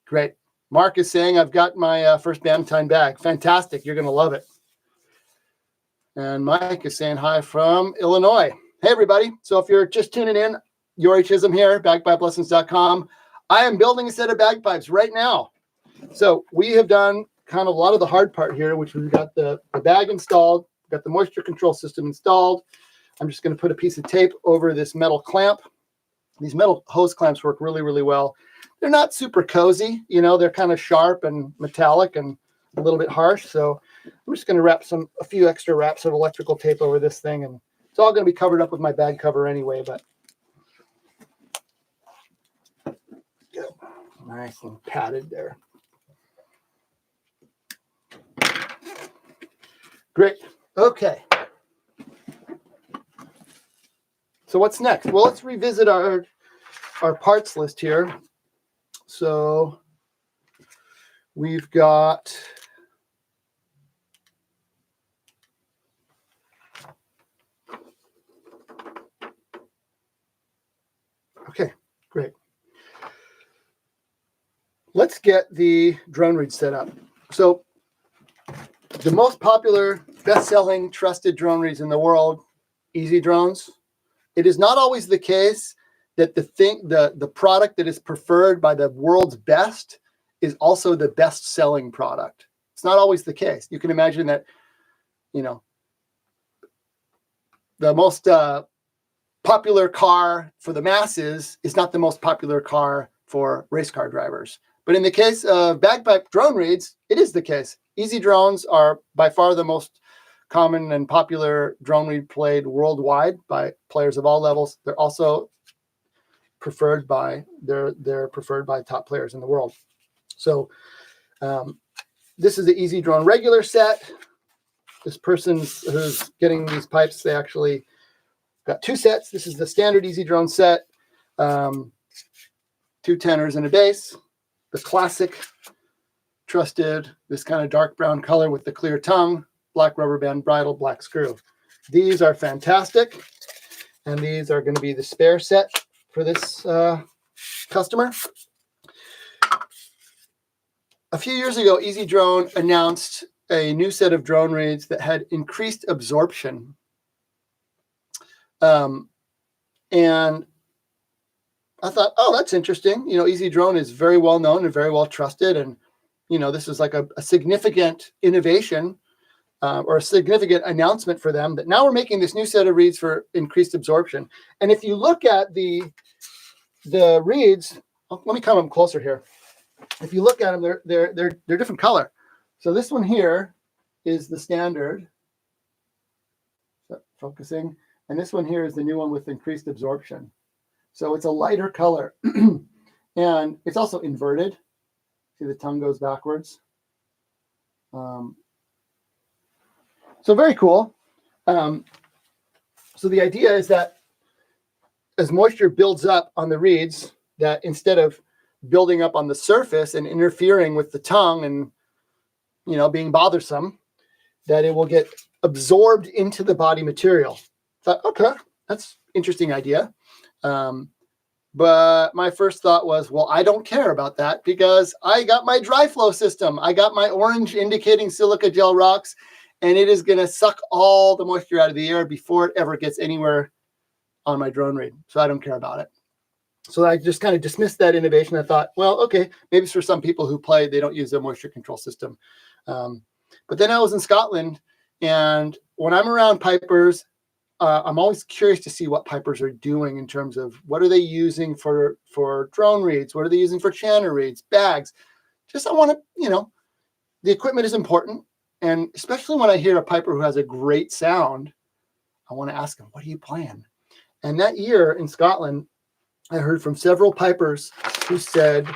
Great. Mark is saying, I've got my first Bannatyne bag. Fantastic. You're going to love it. And Mike is saying hi from Illinois. Hey, everybody. So if you're just tuning in, Jori Chisholm here, bagpipelessons.com. I am building a set of bagpipes right now. So we have done kind of a lot of the hard part here, which we've got the bag installed, got the moisture control system installed. I'm just going to put a piece of tape over this metal clamp. These metal hose clamps work really, really well. They're not super cozy. They're kind of sharp and metallic and a little bit harsh. So I'm just going to wrap a few extra wraps of electrical tape over this thing, and it's all going to be covered up with my bag cover anyway, but nice and padded there. Great. Okay. So what's next? Well, let's revisit our parts list here. So we've got Okay, great. Let's get the drone reed set up. So the most popular, best-selling, trusted drone reeds in the world, Easy Drones. It is not always the case that the product that is preferred by the world's best is also the best-selling product. It's not always the case. You can imagine that, you know, the most popular car for the masses is not the most popular car for race car drivers. But in the case of Bagpipe drone reeds, it is the case. Easy Drones are by far the most common and popular drone reed played worldwide by players of all levels. They're also preferred by they're preferred by top players in the world. So this is the Easy Drone regular set. This person who's getting these pipes, they actually got two sets. This is the standard Easy Drone set, two tenors and a bass. The classic, trusted, this kind of dark brown color with the clear tongue, black rubber band bridle, black screw. These are fantastic, and these are going to be the spare set for this customer. A few years ago, Easy Drone announced a new set of drone reeds that had increased absorption. And I thought, oh, that's interesting. You know, Easy Drone is very well known and very well trusted. And, you know, this is like a significant innovation or a significant announcement for them that now we're making this new set of reeds for increased absorption. And if you look at the reeds, let me come up closer here. If you look at them, they're different color. So this one here is the standard. Focusing. And this one here is the new one with increased absorption. So it's a lighter color. And it's also inverted. See, the tongue goes backwards. So very cool. So the idea is that as moisture builds up on the reeds, that instead of building up on the surface and interfering with the tongue and, you know, being bothersome, that it will get absorbed into the body material. Thought, okay, that's interesting idea. But my first thought was, well, I don't care about that because I got my Dri-Flo system. I got my orange indicating silica gel rocks, and it is going to suck all the moisture out of the air before it ever gets anywhere on my drone reed. So I don't care about it. So I just kind of dismissed that innovation. I thought, well, okay, maybe it's for some people who play, they don't use a moisture control system. But then I was in Scotland, and when I'm around pipers, I'm always curious to see what pipers are doing in terms of what are they using for drone reeds? What are they using for chanter reeds, bags? Just I want to, you know, the equipment is important. And especially when I hear a piper who has a great sound, I want to ask them, what are you playing? And that year in Scotland, I heard from several pipers who said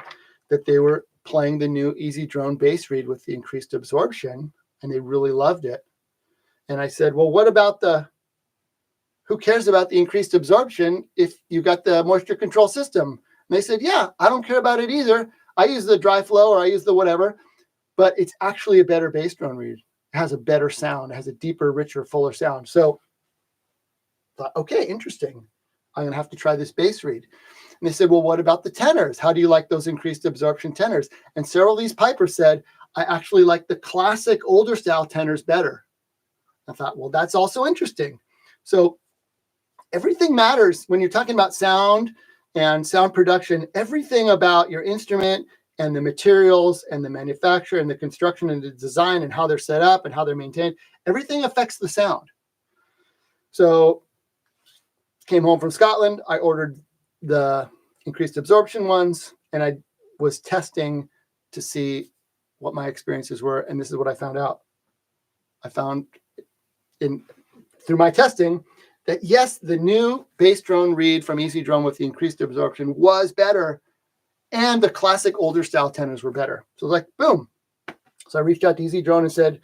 that they were playing the new Easy Drone bass reed with the increased absorption, and they really loved it. And I said, well, what about who cares about the increased absorption if you got the moisture control system? And they said, yeah, I don't care about it either. I use the Dri-Flo or I use the whatever, but it's actually a better bass drone reed. It has a better sound. It has a deeper, richer, fuller sound. So I thought, okay, interesting. I'm going to have to try this bass reed. And they said, well, what about the tenors? How do you like those increased absorption tenors? And several of these pipers said, I actually like the classic older style tenors better. I thought, well, that's also interesting. So everything matters when you're talking about sound and sound production. Everything about your instrument and the materials and the manufacture and the construction and the design and how they're set up and how they're maintained, everything affects the sound. So came home from Scotland, I ordered the increased absorption ones, and I was testing to see what my experiences were, and this is what I found out. I found through my testing that yes, the new bass drone reed from Easy Drone with the increased absorption was better, and the classic older style tenors were better. So like, boom. So I reached out to Easy Drone and said,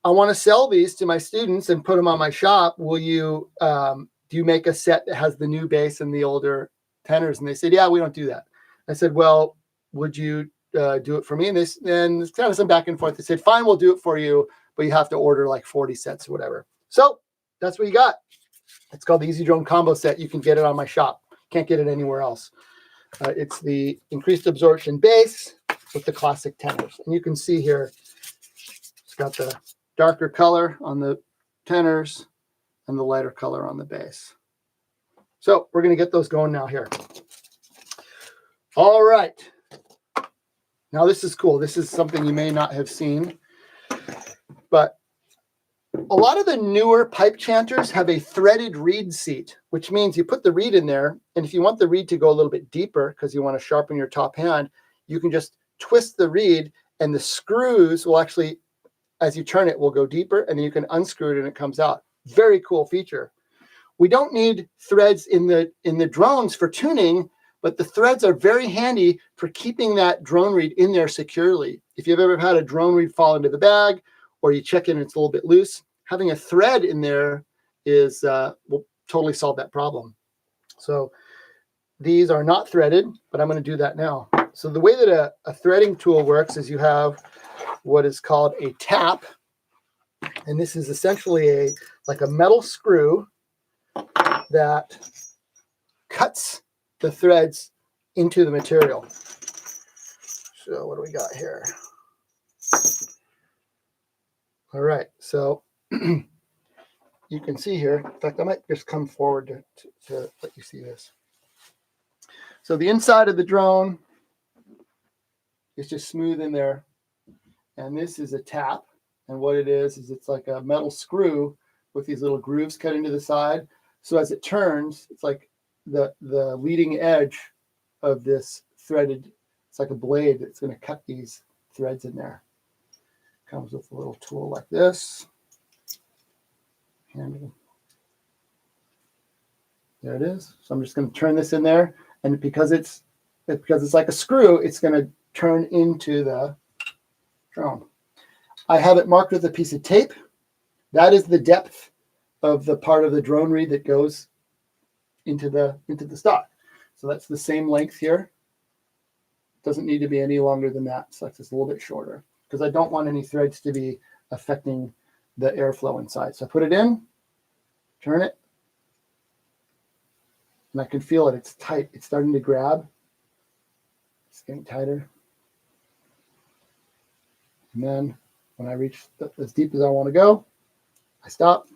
I want to sell these to my students and put them on my shop. Will you, do you make a set that has the new bass and the older tenors? And they said, yeah, we don't do that. I said, well, would you do it for me? And it's kind of some back and forth. They said, fine, we'll do it for you, but you have to order like 40 sets or whatever. So that's what you got. It's called the Easy Drone combo set. You can get it on my shop. Can't get it anywhere else. It's the increased absorption base with the classic tenors. And you can see here, it's got the darker color on the tenors and the lighter color on the base. So we're going to get those going now here. All right. Now this is cool. This is something you may not have seen, but a lot of the newer pipe chanters have a threaded reed seat, which means you put the reed in there, and if you want the reed to go a little bit deeper because you want to sharpen your top hand, you can just twist the reed, and the screws will actually, as you turn it, will go deeper, and then you can unscrew it and it comes out. Very cool feature. We don't need threads in the drones for tuning, but the threads are very handy for keeping that drone reed in there securely. If you've ever had a drone reed fall into the bag, or you check in and it's a little bit loose, having a thread in there is will totally solve that problem. So these are not threaded, but I'm going to do that now. So the way that a threading tool works is you have what is called a tap, and this is essentially like a metal screw that cuts the threads into the material. So what do we got here? All right, so you can see here, in fact, I might just come forward to let you see this. So the inside of the drone is just smooth in there, and this is a tap, and what it is it's like a metal screw with these little grooves cut into the side. So as it turns, it's like the leading edge of this threaded, it's like a blade that's going to cut these threads in there. Comes with a little tool like this. And there it is. So I'm just going to turn this in there, and because it's like a screw, it's going to turn into the drone. I have it marked with a piece of tape. That is the depth of the part of the drone reed that goes into the stock. So that's the same length here. Doesn't need to be any longer than that. So it's just a little bit shorter, because I don't want any threads to be affecting the airflow inside. So I put it in, turn it, and I can feel it. It's tight. It's starting to grab. It's getting tighter. And then when I reach as deep as I want to go, I stop.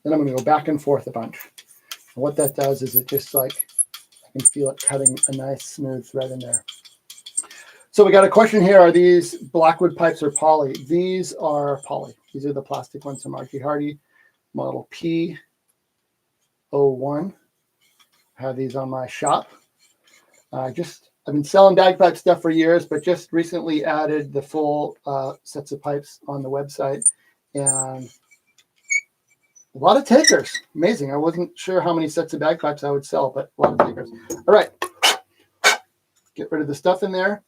Then I'm going to go back and forth a bunch. And what that does is it just like, I can feel it cutting a nice smooth thread in there. So we got a question here. Are these Blackwood pipes or poly? These are poly. These are the plastic ones from R.G. Hardy, model P01. I have these on my shop. I've been selling bagpipe stuff for years, but just recently added the full sets of pipes on the website, and a lot of takers. Amazing. I wasn't sure how many sets of bagpipes I would sell, but a lot of takers. All right. Get rid of the stuff in there.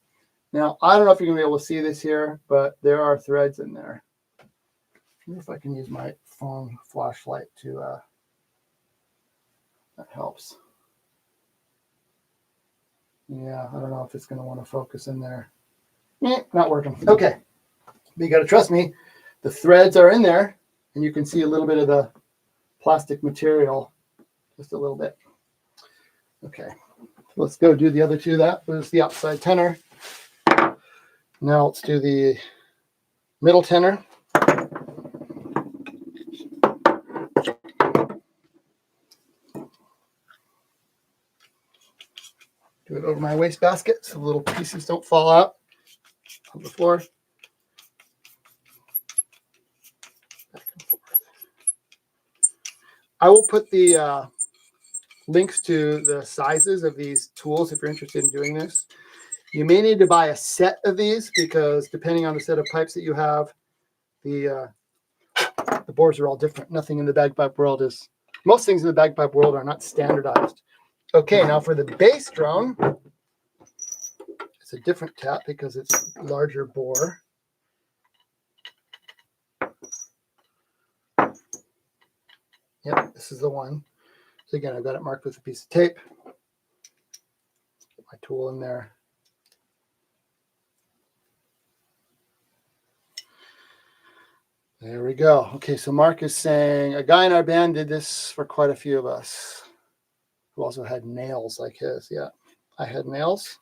Now, I don't know if you're going to be able to see this here, but there are threads in there. I wonder if I can use my phone flashlight to, that helps. Yeah, I don't know if it's going to want to focus in there. Not working. Okay. But you got to trust me. The threads are in there, and you can see a little bit of the plastic material, just a little bit. Okay. Let's go do the other two. That was the outside tenor. Now let's do the middle tenor. Do it over my wastebasket so the little pieces don't fall out on the floor. Back and forth. I will put the links to the sizes of these tools if you're interested in doing this. You may need to buy a set of these, because depending on the set of pipes that you have, the bores are all different. Nothing in the bagpipe world is, most things in the bagpipe world are not standardized. Okay, now for the bass drone, it's a different tap because it's larger bore. Yep, this is the one. So again, I've got it marked with a piece of tape. Get my tool in there. There we go. Okay, so Mark is saying, a guy in our band did this for quite a few of us. who also had nails like his. Yeah, I had nails.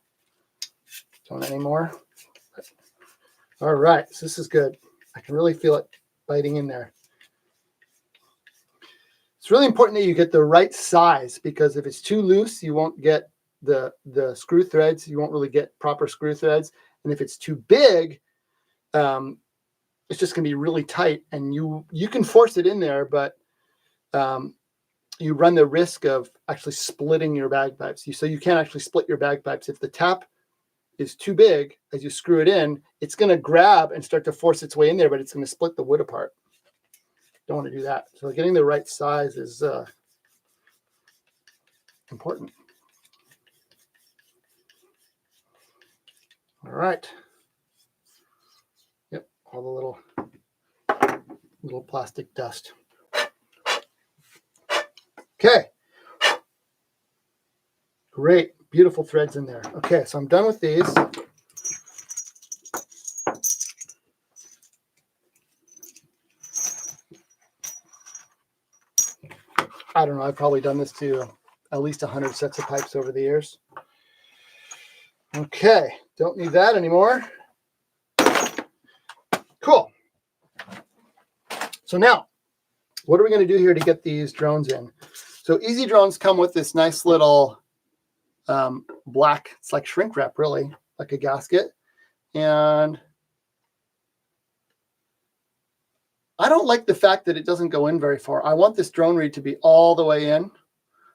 Don't anymore. But, all right, so this is good. I can really feel it biting in there. It's really important that you get the right size, because if it's too loose, you won't get the screw threads. You won't really get proper screw threads. And if it's too big, it's just going to be really tight. And you can force it in there, but you run the risk of actually splitting your bagpipes. So you can't actually split your bagpipes. If the tap is too big, as you screw it in, it's going to grab and start to force its way in there, but it's going to split the wood apart. Don't want to do that. So getting the right size is important. All right. Yep, all the little plastic dust. Okay. Great, beautiful threads in there. Okay, so I'm done with these. I don't know, I've probably done this to at least 100 sets of pipes over the years. Okay, don't need that anymore. Cool. So now, what are we going to do here to get these drones in? So easy drones come with this nice little black, it's like shrink wrap, really, like a gasket. And I don't like the fact that it doesn't go in very far. I want this drone reed to be all the way in.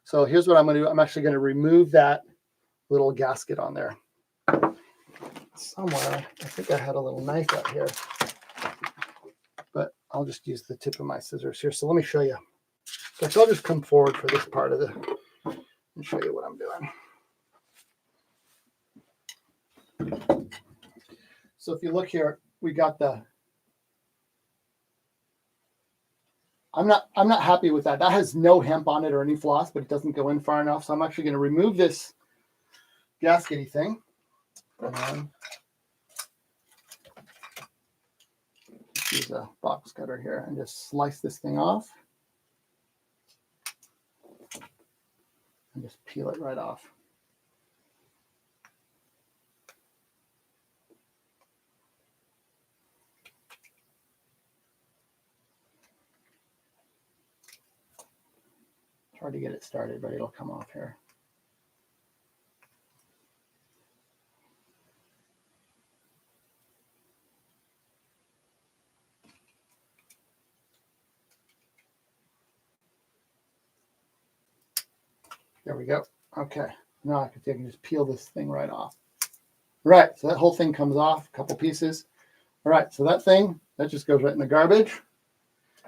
So here's what I'm going to do. I'm actually going to remove that little gasket on there. Somewhere, I think I had a little knife out here, but I'll just use the tip of my scissors here. So let me show you. So I'll just come forward for this part of and show you what I'm doing. So if you look here, we got I'm not happy with that. That has no hemp on it or any floss, but it doesn't go in far enough. So I'm actually going to remove this gaskety thing. And use a box cutter here and just slice this thing off. And just peel it right off. Try to get it started, but it'll come off here. There we go. Okay, now I can just peel this thing right off. All right, so that whole thing comes off, a couple pieces. All right, so that just goes right in the garbage.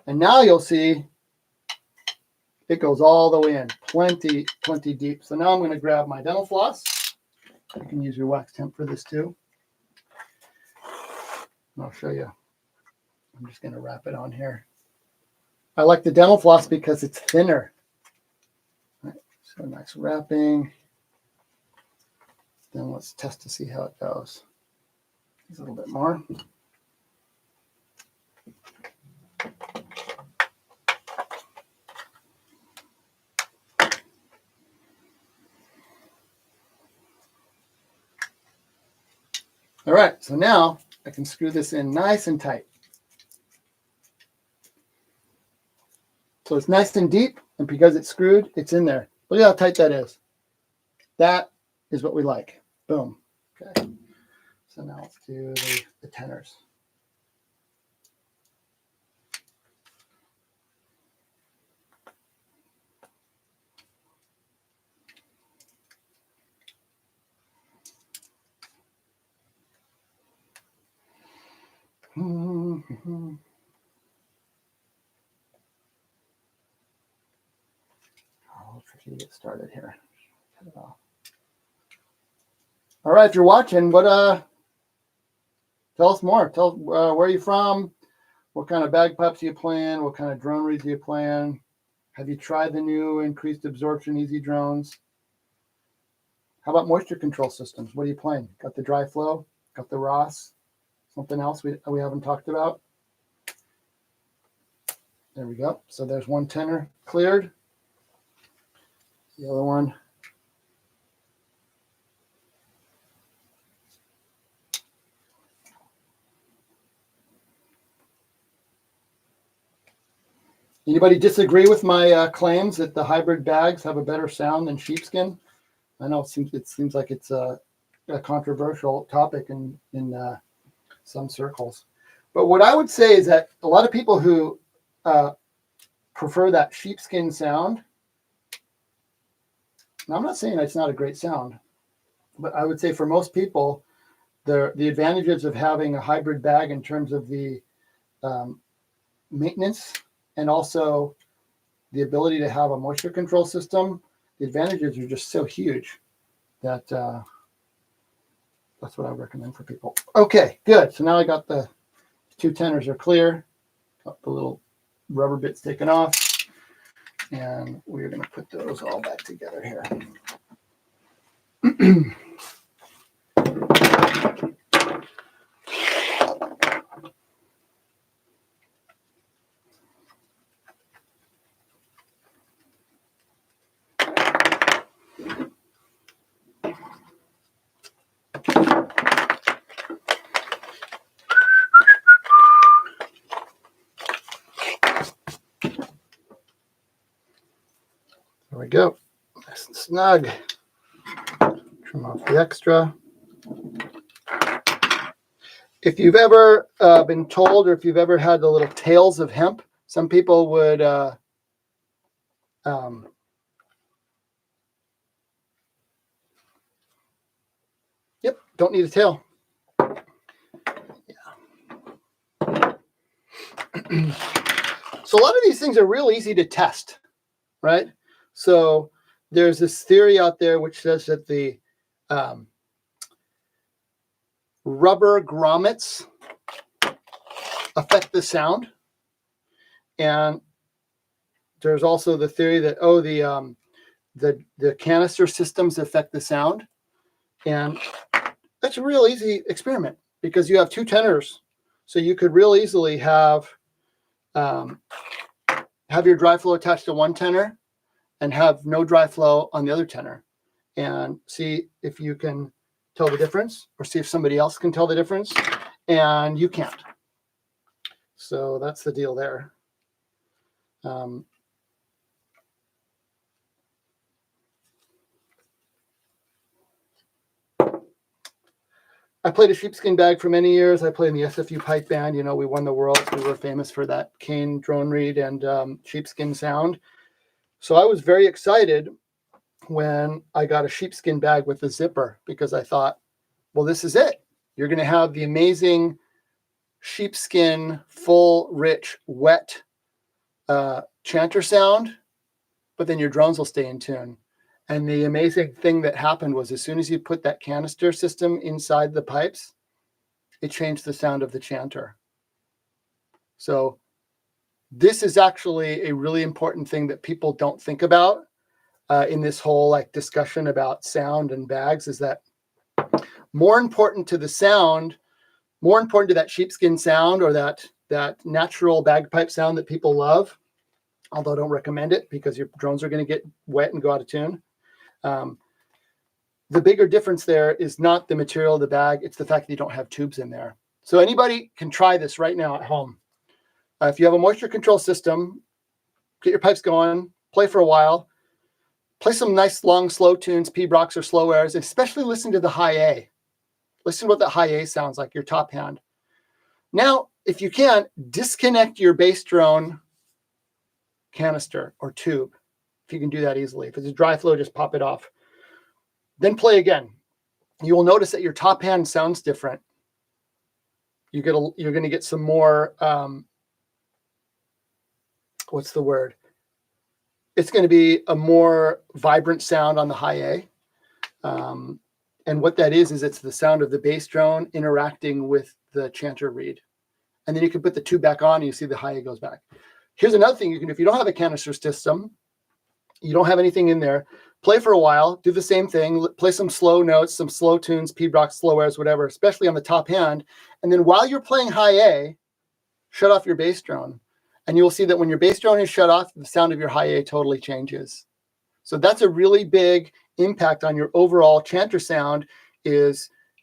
And now you'll see it goes all the way in, plenty deep. So now I'm going to grab my dental floss. You can use your wax temp for this too. And I'll show you. I'm just going to wrap it on here. I like the dental floss because it's thinner. All right, so nice wrapping. Then let's test to see how it goes. Use a little bit more. All right, so now I can screw this in nice and tight. So it's nice and deep, and because it's screwed, it's in there. Look at how tight that is. That is what we like. Boom. Okay. So now let's do the tenors. Mm-hmm. Oh, tricky to get started here. Cut it off. All right, if you're watching, tell us more. Tell where are you from? What kind of bagpipes do you plan? What kind of drone reeds do you plan? Have you tried the new increased absorption easy drones? How about moisture control systems? What are you playing? Got the Dri-Flo? Got the Ross? Something else we haven't talked about? There we go. So there's one tenor cleared. The other one. Anybody disagree with my claims that the hybrid bags have a better sound than sheepskin? I know it seems like it's a controversial topic in some circles. But what I would say is that a lot of people who prefer that sheepskin sound, now I'm not saying it's not a great sound, but I would say for most people, the advantages of having a hybrid bag in terms of the maintenance and also the ability to have a moisture control system, the advantages are just so huge that that's what I recommend for people. Okay, good. So now I got the two tenors are clear, got the little rubber bits taken off, and we're going to put those all back together here. There we go. Nice and snug. Trim off the extra. If you've ever been told, or if you've ever had the little tails of hemp, some people would yep, don't need a tail. Yeah. So a lot of these things are real easy to test, right? So there's this theory out there which says that the rubber grommets affect the sound, and there's also the theory that the canister systems affect the sound, and that's a real easy experiment because you have two tenors, so you could real easily have your Dri-Flo attached to one tenor and have no Dri-Flo on the other tenor, and see if you can tell the difference, or see if somebody else can tell the difference, and you can't. So that's the deal there. I played a sheepskin bag for many years. I played in the SFU pipe band. You know, we won the world. We were famous for that cane drone reed and sheepskin sound. So I was very excited when I got a sheepskin bag with a zipper, because I thought, well, this is it. You're going to have the amazing sheepskin, full, rich, wet chanter sound, but then your drones will stay in tune. And the amazing thing that happened was, as soon as you put that canister system inside the pipes, it changed the sound of the chanter. So this is actually a really important thing that people don't think about in this whole discussion about sound and bags, is that more important to the sound, more important to that sheepskin sound, or that natural bagpipe sound that people love, although I don't recommend it because your drones are going to get wet and go out of tune. The bigger difference there is not the material of the bag, it's the fact that you don't have tubes in there. So anybody can try this right now at home. If you have a moisture control system, get your pipes going, play for a while, play some nice long slow tunes, P-Brox or slow airs, and especially listen to the high A. Listen to what that high A sounds like, your top hand. Now, if you can, disconnect your bass drone canister or tube, if you can do that easily. If it's a Dri-Flo, just pop it off. Then play again. You will notice that your top hand sounds different. You're going to get some more, what's the word? It's going to be a more vibrant sound on the high A. And what that is it's the sound of the bass drone interacting with the chanter reed. And then you can put the tube back on and you see the high A goes back. Here's another thing you can do. If you don't have a canister system, you don't have anything in there, play for a while, do the same thing, play some slow notes, some slow tunes, P-Brox, slow airs, whatever, especially on the top hand. And then while you're playing high A, shut off your bass drone. And you will see that when your bass drone is shut off, the sound of your high A totally changes. So that's a really big impact on your overall chanter sound. Are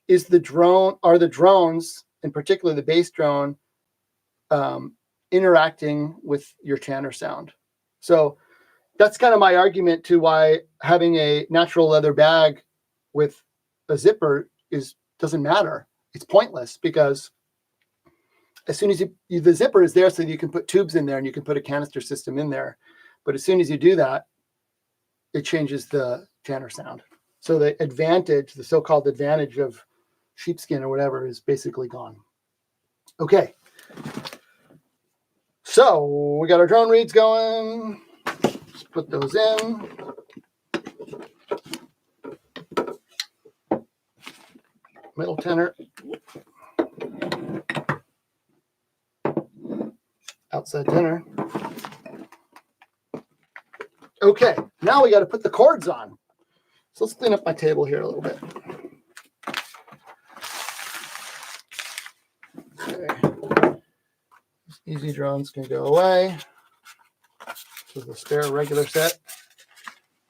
the drones, in particular the bass drone, interacting with your chanter sound? So that's kind of my argument to why having a natural leather bag with a zipper doesn't matter. It's pointless, because as soon as the zipper is there so that you can put tubes in there and you can put a canister system in there. But as soon as you do that, it changes the chanter sound. So the so-called advantage of sheepskin or whatever is basically gone. Okay. So we got our drone reeds going. Let's put those in. Middle tenor. Outside tenor. Okay, now we got to put the chords on. So let's clean up my table here a little bit. Okay. Easy drones can go away. This is the spare regular set.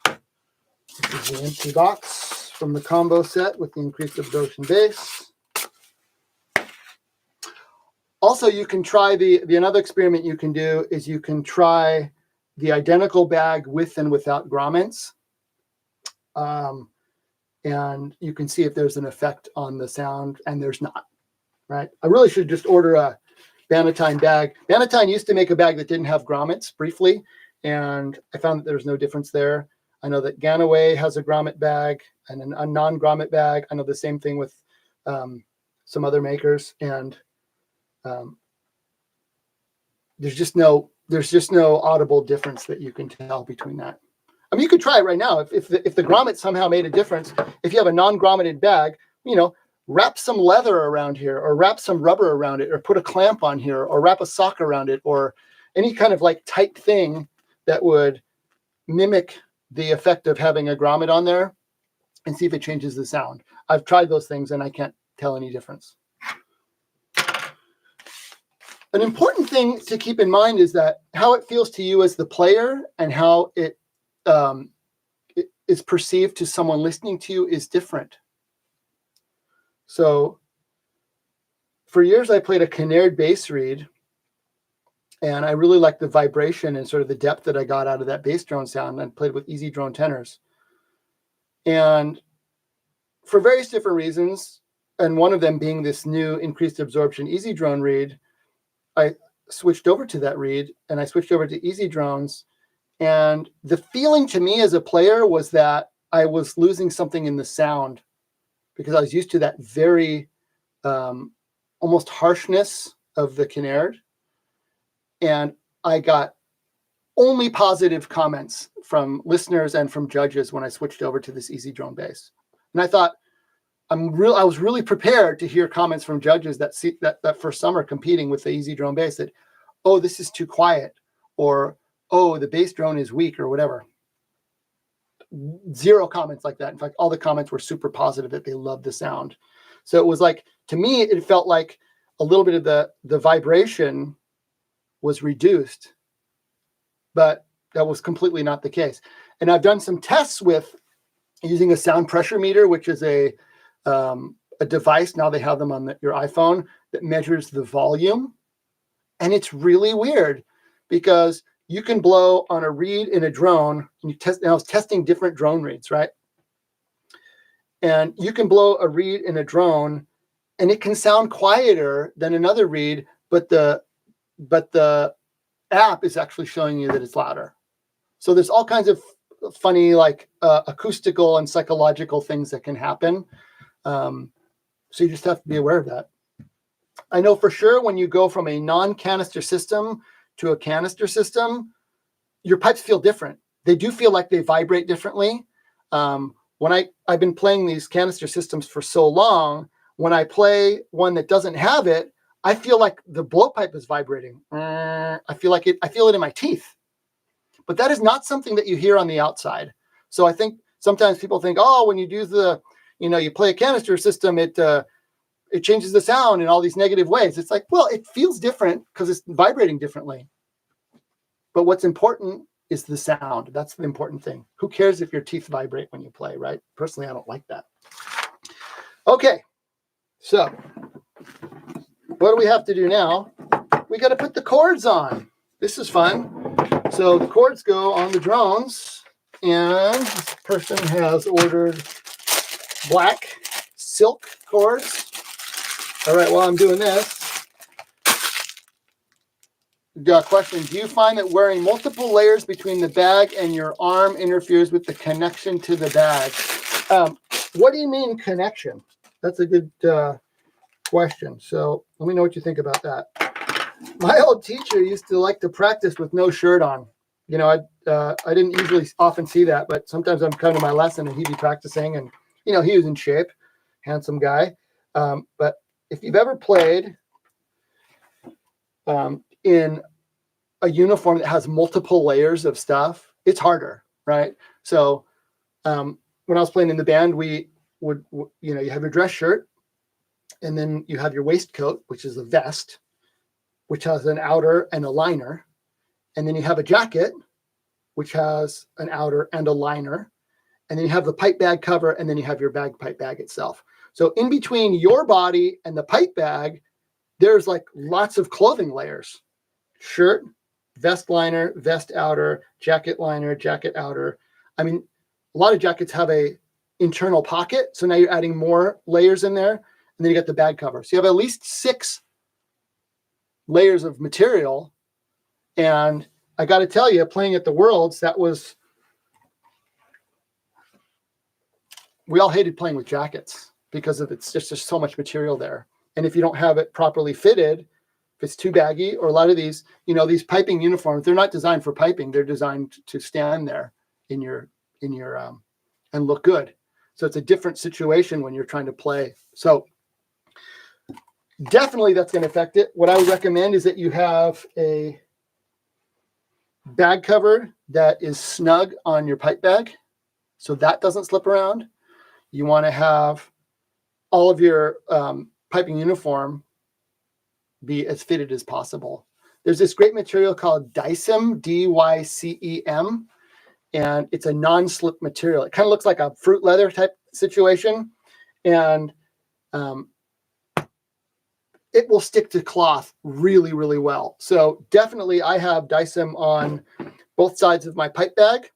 This is the empty box from the combo set with the increased absorption bass. Also, you can try another experiment you can do is you can try the identical bag with and without grommets. And you can see if there's an effect on the sound, and there's not, right? I really should just order a Bannatyne bag. Bannatyne used to make a bag that didn't have grommets briefly, and I found that there's no difference there. I know that Ganaway has a grommet bag and a non-grommet bag. I know the same thing with some other makers, and there's just no audible difference that you can tell between that. I mean, you could try it right now. If the grommet somehow made a difference, if you have a non-grommeted bag, wrap some leather around here, or wrap some rubber around it, or put a clamp on here, or wrap a sock around it, or any kind of like tight thing that would mimic the effect of having a grommet on there, and see if it changes the sound. I've tried those things and I can't tell any difference. An important thing to keep in mind is that how it feels to you as the player and how it is perceived to someone listening to you is different. So for years, I played a canared bass reed, and I really liked the vibration and sort of the depth that I got out of that bass drone sound, and played with easy drone tenors. And for various different reasons, and one of them being this new increased absorption easy drone reed, I switched over to that reed, and I switched over to easy drones. And the feeling to me as a player was that I was losing something in the sound, because I was used to that very almost harshness of the canared. And I got only positive comments from listeners and from judges when I switched over to this easy drone bass. And I thought, I was really prepared to hear comments from judges that first summer competing with the easy drone bass that, oh, this is too quiet, or, oh, the bass drone is weak, or whatever. Zero comments like that. In fact, all the comments were super positive that they loved the sound. So it was like, to me, it felt like a little bit of the vibration was reduced, but that was completely not the case. And I've done some tests with using a sound pressure meter, which is a device. Now they have them on your iPhone that measures the volume. And it's really weird, because you can blow on a reed in a drone, and I was testing different drone reeds, right? And you can blow a reed in a drone, and it can sound quieter than another reed, but the app is actually showing you that it's louder. So there's all kinds of funny, like acoustical and psychological things that can happen. So you just have to be aware of that. I know for sure when you go from a non-canister system to a canister system, your pipes feel different. They do feel like they vibrate differently. When I've been playing these canister systems for so long, when I play one that doesn't have it, I feel like the blowpipe is vibrating. I feel it in my teeth. But that is not something that you hear on the outside. So I think sometimes people think, oh, when you do you play a canister system, it changes the sound in all these negative ways. It's like, well, it feels different because it's vibrating differently. But what's important is the sound. That's the important thing. Who cares if your teeth vibrate when you play, right? Personally, I don't like that. Okay, so what do we have to do now? We got to put the cords on. This is fun. So the cords go on the drones, and this person has ordered black silk cords. All right, while I'm doing this, question, do you find that wearing multiple layers between the bag and your arm interferes with the connection to the bag? What do you mean connection? That's a good question. So let me know what you think about that. My old teacher used to like to practice with no shirt on. You know, I didn't usually often see that, but sometimes I'm coming to my lesson and he'd be practicing, and, you know, he was in shape, handsome guy. But if you've ever played in a uniform that has multiple layers of stuff, it's harder, right? So when I was playing in the band, we would, you know, you have your dress shirt, and then you have your waistcoat, which is a vest, which has an outer and a liner. And then you have a jacket, which has an outer and a liner. And then you have the pipe bag cover, and then you have your bagpipe bag itself. So in between your body and the pipe bag, there's like lots of clothing layers. Shirt, vest liner, vest outer, jacket liner, jacket outer. I mean, a lot of jackets have a internal pocket. So now you're adding more layers in there. And then you got the bag cover. So you have at least 6 layers of material. And I got to tell you, playing at the Worlds, we all hated playing with jackets because of it's just so much material there. And if you don't have it properly fitted, if it's too baggy, or a lot of these, you know, these piping uniforms, they're not designed for piping. They're designed to stand there in your and look good. So it's a different situation when you're trying to play. So definitely that's going to affect it. What I would recommend is that you have a bag cover that is snug on your pipe bag, so that doesn't slip around. You want to have all of your piping uniform be as fitted as possible. There's this great material called Dycem, D-Y-C-E-M, and it's a non-slip material. It kind of looks like a fruit leather type situation, and it will stick to cloth really, really well. So definitely I have Dycem on both sides of my pipe bag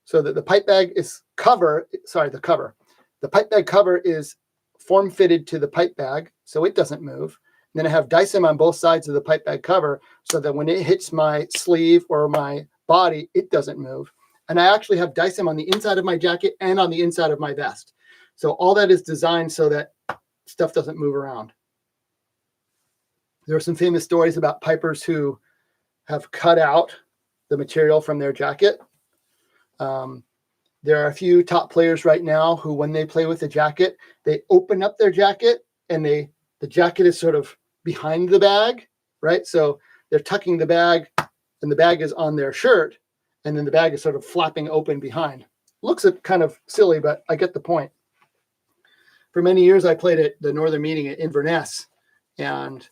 so that the pipe bag is the pipe bag cover is form fitted to the pipe bag so it doesn't move. And then I have Dycem on both sides of the pipe bag cover so that when it hits my sleeve or my body, it doesn't move. And I actually have Dycem on the inside of my jacket and on the inside of my vest. So all that is designed so that stuff doesn't move around. There are some famous stories about pipers who have cut out the material from their jacket. There are a few top players right now who, when they play with the jacket, they open up their jacket and the jacket is sort of behind the bag, right? So they're tucking the bag and the bag is on their shirt, and then the bag is sort of flapping open behind. Looks kind of silly, but I get the point. For many years, I played at the Northern Meeting at Inverness, and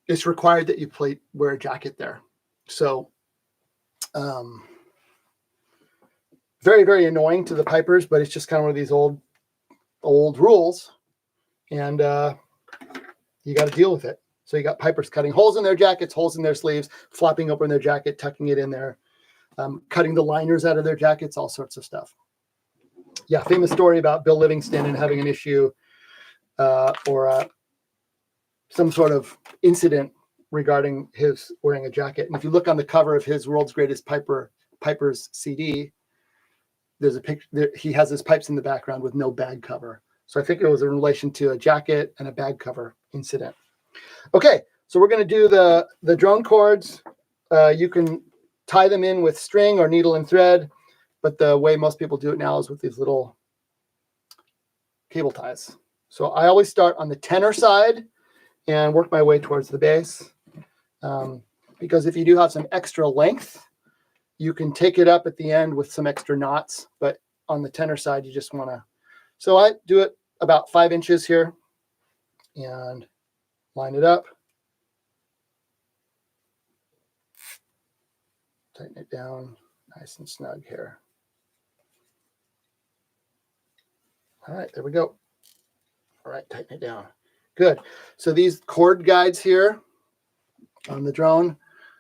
it's required that you wear a jacket there. So very, very annoying to the pipers, but it's just kind of one of these old rules, and you got to deal with it. So you got pipers cutting holes in their jackets, holes in their sleeves, flopping open their jacket, tucking it in there, cutting the liners out of their jackets, all sorts of stuff. Yeah, famous story about Bill Livingston and having an issue or some sort of incident regarding his wearing a jacket. And if you look on the cover of his World's Greatest Pipers CD, there's a picture. He has his pipes in the background with no bag cover. So I think it was in relation to a jacket and a bag cover incident. Okay, so we're going to do the drone cords. You can tie them in with string or needle and thread, but the way most people do it now is with these little cable ties. So I always start on the tenor side and work my way towards the base. Because if you do have some extra length, you can take it up at the end with some extra knots, but on the tenor side, you just want to. So I do it about 5 inches here and line it up. Tighten it down nice and snug here. All right, there we go. All right, tighten it down. Good. So these cord guides here on the drone,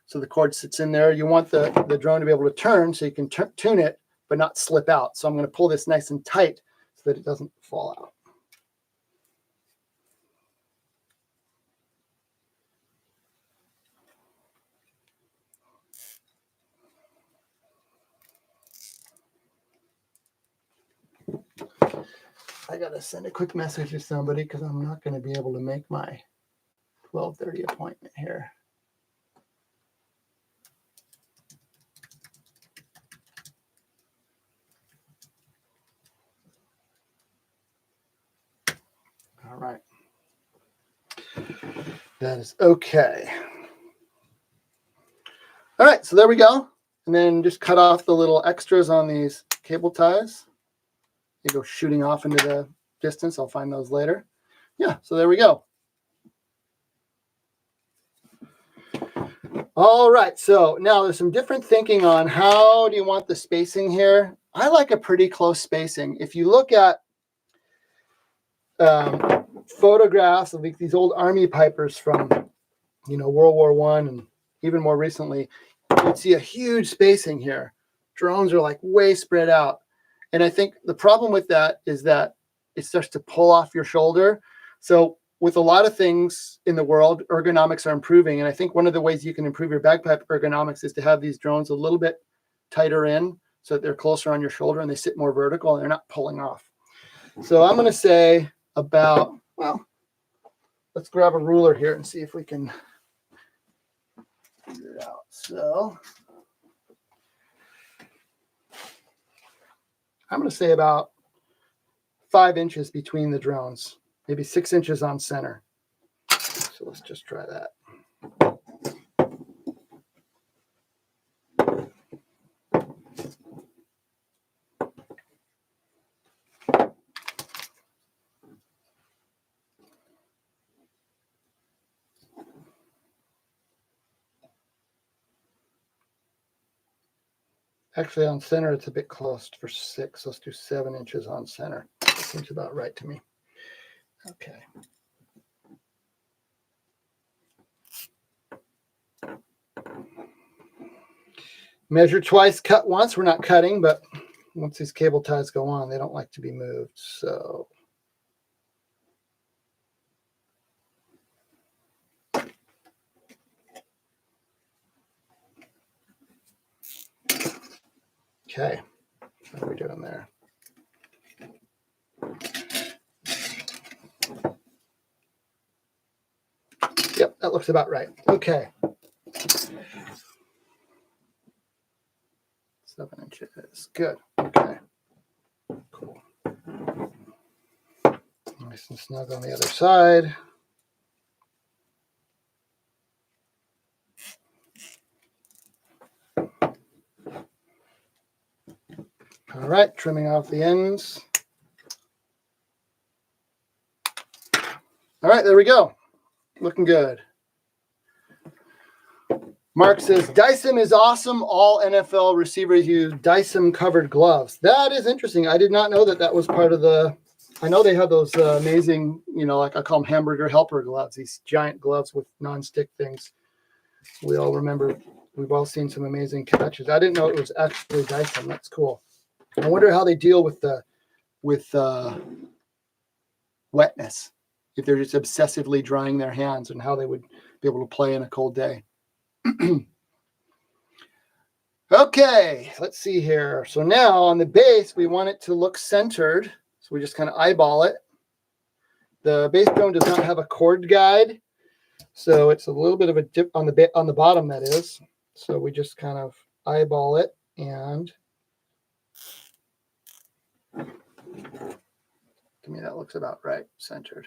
so the cord sits in there. You want the drone to be able to turn so you can tune it, but not slip out. So I'm going to pull this nice and tight so that it doesn't fall out. I got to send a quick message to somebody because I'm not going to be able to make my 12:30 appointment here. All right. That is okay. All right, so there we go. And then just cut off the little extras on these cable ties. They go shooting off into the distance. I'll find those later. Yeah, so there we go. All right, so now there's some different thinking on how do you want the spacing here. I like a pretty close spacing. If you look at photographs of these old army pipers from, World War I and even more recently, you'd see a huge spacing here. Drones are like way spread out. And I think the problem with that is that it starts to pull off your shoulder. So with a lot of things in the world, ergonomics are improving. And I think one of the ways you can improve your bagpipe ergonomics is to have these drones a little bit tighter in so that they're closer on your shoulder and they sit more vertical and they're not pulling off. So I'm going to say about, well, let's grab a ruler here and see if we can figure it out. So I'm going to say about 5 inches between the drones, maybe 6 inches on center. So let's just try that. Actually, on center, it's a bit close for 6. Let's do 7 inches on center. That seems about right to me. Okay. Measure twice, cut once. We're not cutting, but once these cable ties go on, they don't like to be moved. So okay, what are we doing there? Yep, that looks about right. Okay. 7 inches. Good. Okay. Cool. Nice and snug on the other side. All right, trimming off the ends. All right, there we go. Looking good. Mark says, Dyson is awesome. All NFL receivers use Dyson covered gloves. That is interesting. I did not know that that was part of the, I know they have those amazing, like I call them hamburger helper gloves, these giant gloves with non-stick things. We all remember, we've all seen some amazing catches. I didn't know it was actually Dyson. That's cool. I wonder how they deal with wetness, if they're just obsessively drying their hands and how they would be able to play in a cold day. Okay, let's see here. So now on the base, we want it to look centered. So we just kind of eyeball it. The base drone does not have a cord guide, so it's a little bit of a dip on the bottom, that is. So we just kind of eyeball it, and to me that looks about right, centered.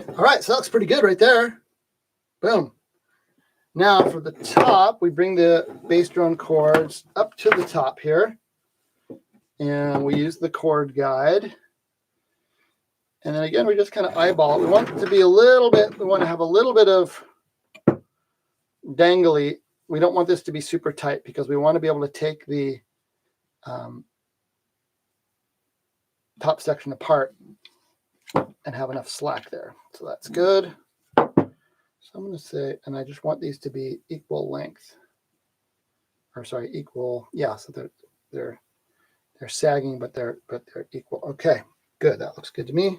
All right, so that looks pretty good right there. Boom. Now for the top, we bring the bass drum chords up to the top here. And we use the chord guide. And then again, we just kind of eyeball it. We want it to be a little bit, we want to have a little bit of dangly. We don't want this to be super tight because we want to be able to take the top section apart and have enough slack there. So that's good. So I'm going to say, and I just want these to be equal length. Or sorry, equal. Yeah, so they're sagging, but they're equal. Okay, good. That looks good to me.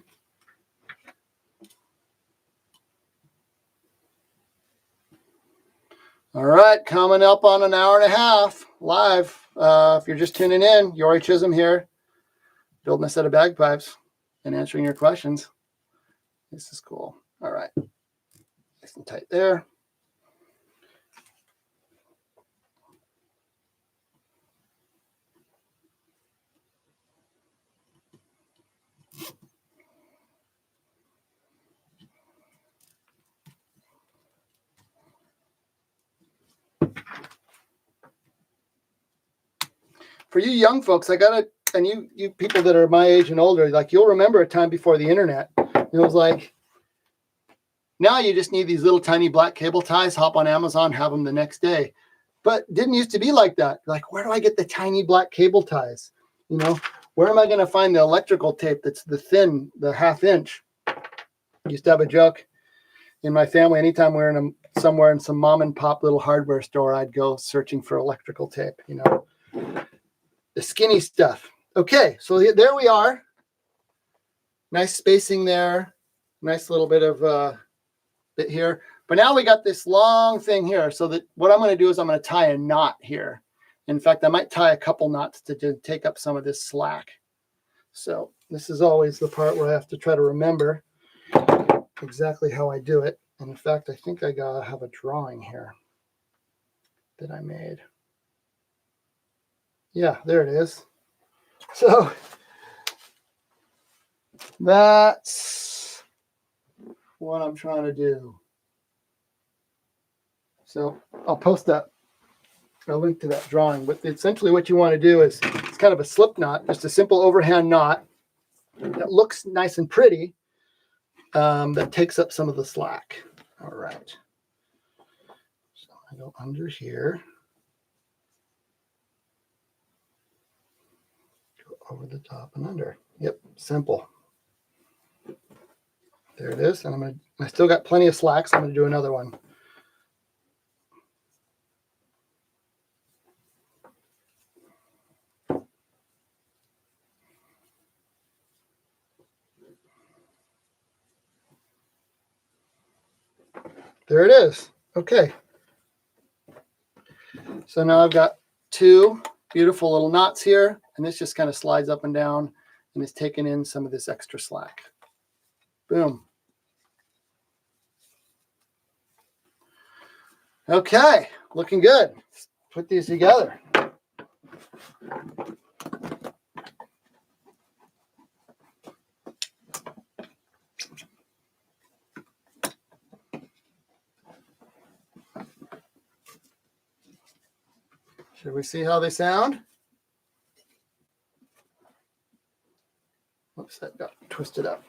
All right, coming up on an hour and a half live. If you're just tuning in, Jori Chisholm here, building a set of bagpipes and answering your questions. This is cool. All right, nice and tight there. For you young folks, and you people that are my age and older, like you'll remember a time before the internet. It was like, now you just need these little tiny black cable ties, hop on Amazon, have them the next day. But didn't used to be like that. Like, where do I get the tiny black cable ties? You know, where am I going to find the electrical tape that's the thin, the ½ inch? I used to have a joke in my family. Anytime we were somewhere in some mom and pop little hardware store, I'd go searching for electrical tape, you know. The skinny stuff. Okay, so there we are. Nice spacing there. Nice little bit of bit here. But now we got this long thing here. So that what I'm going to do is I'm going to tie a knot here. In fact, I might tie a couple knots to take up some of this slack. So this is always the part where I have to try to remember exactly how I do it. And in fact, I think I gotta have a drawing here that I made. Yeah, there it is. So that's what I'm trying to do. So I'll post a link to that drawing. But essentially what you want to do is it's kind of a slip knot, just a simple overhand knot that looks nice and pretty, that takes up some of the slack. All right. So I go under here. Over the top and under. Yep, simple. There it is. And I still got plenty of slack, so I'm going to do another one. There it is. Okay. So now I've got two beautiful little knots here, and this just kind of slides up and down and is taking in some of this extra slack. Boom. Okay, looking good. Let's put these together. Should we see how they sound? Whoops, that got twisted up.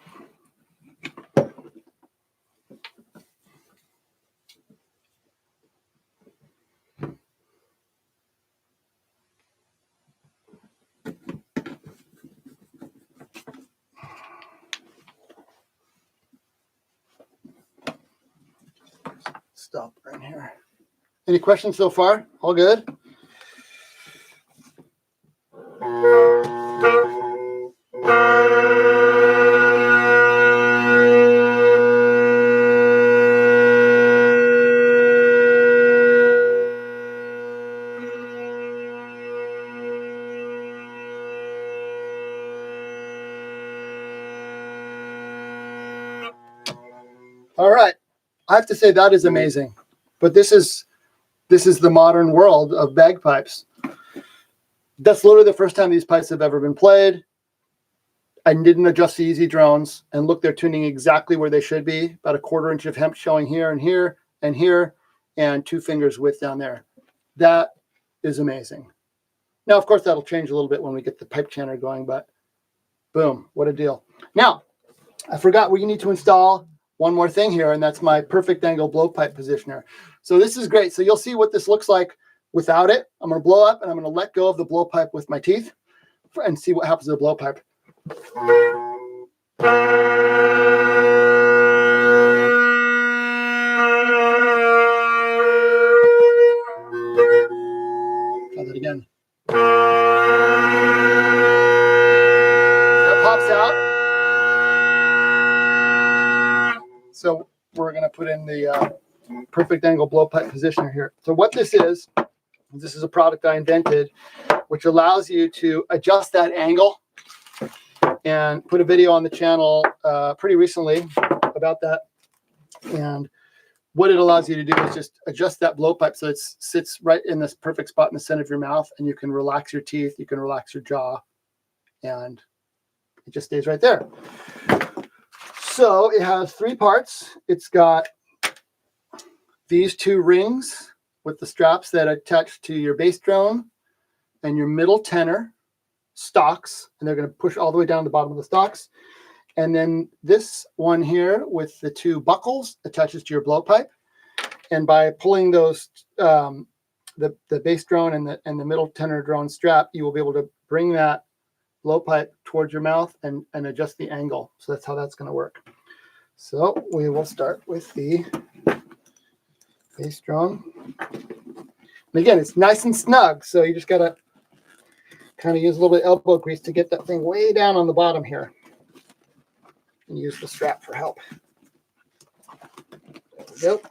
Stop right here. Any questions so far? All good? All right. I have to say that is amazing. But this is the modern world of bagpipes. That's literally the first time these pipes have ever been played. I didn't adjust the easy drones, and look, they're tuning exactly where they should be. About a 1/4 inch of hemp showing here and here and here, and 2 fingers width down there. That is amazing. Now, of course, that'll change a little bit when we get the pipe channer going, but boom, what a deal. Now, I forgot we need to install one more thing here, and that's my perfect angle blowpipe positioner. So this is great. So you'll see what this looks like without it. I'm going to blow up, and I'm going to let go of the blowpipe with my teeth and see what happens to the blowpipe. Try that again. That pops out. So we're going to put in the perfect angle blowpipe positioner here. So what this is a product I invented, which allows you to adjust that angle, and put a video on the channel pretty recently about that. And what it allows you to do is just adjust that blowpipe so it sits right in this perfect spot in the center of your mouth, and you can relax your teeth, you can relax your jaw, and it just stays right there. So it has 3 parts. It's got these 2 rings with the straps that attach to your bass drone and your middle tenor stocks, and they're going to push all the way down to the bottom of the stocks. And then this one here with the 2 buckles attaches to your blowpipe. And by pulling those, the bass drone and the middle tenor drone strap, you will be able to bring that blowpipe towards your mouth and adjust the angle. So that's how that's going to work. So we will start with the bass drone. And again, it's nice and snug, so you just got to kind of use a little bit of elbow grease to get that thing way down on the bottom here, and use the strap for help. There we go.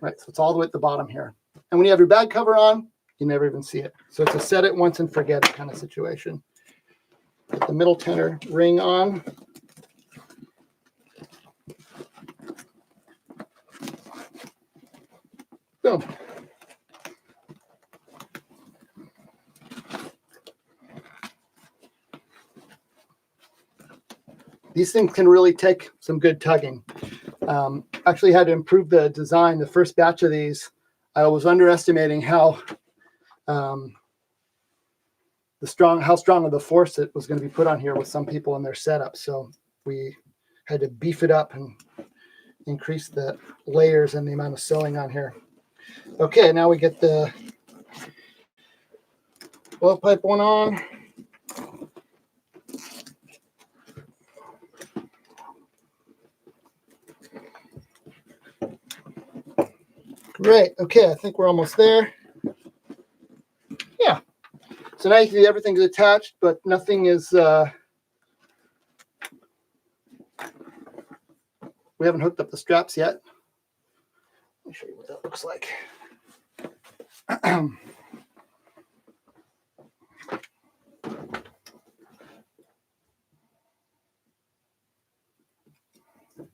Right, so it's all the way at the bottom here. And when you have your bag cover on, you never even see it. So it's a set it once and forget it kind of situation. Get the middle tenor ring on. Boom. These things can really take some good tugging. Actually had to improve the design. The first batch of these, I was underestimating how strong of the force that was going to be put on here with some people in their setup. So we had to beef it up and increase the layers and the amount of sewing on here. Okay, now we get the blowpipe one on. Great. Okay, I think we're almost there. Yeah. So now you can see everything's attached, but nothing is. We haven't hooked up the straps yet. Let me show you what that looks like.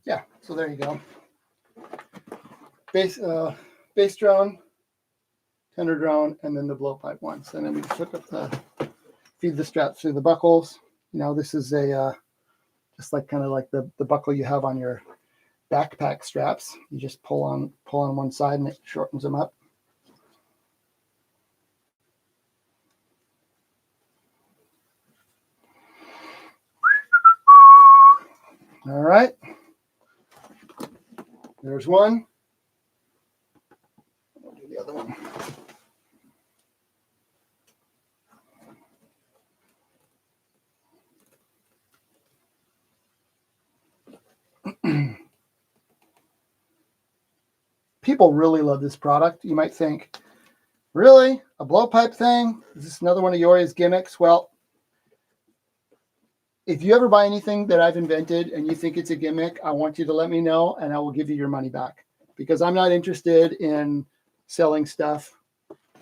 Yeah. So there you go. Bass drone, tenor drone, and then the blowpipe once. And then we just hook up feed the straps through the buckles. Now this is a just like kind of like the buckle you have on your backpack straps. You just pull on one side and it shortens them up. All right. There's one. I'll do the other one. People really love this product. You might think, really? A blowpipe thing? Is this another one of Jori's gimmicks? Well, if you ever buy anything that I've invented and you think it's a gimmick, I want you to let me know and I will give you your money back, because I'm not interested in selling stuff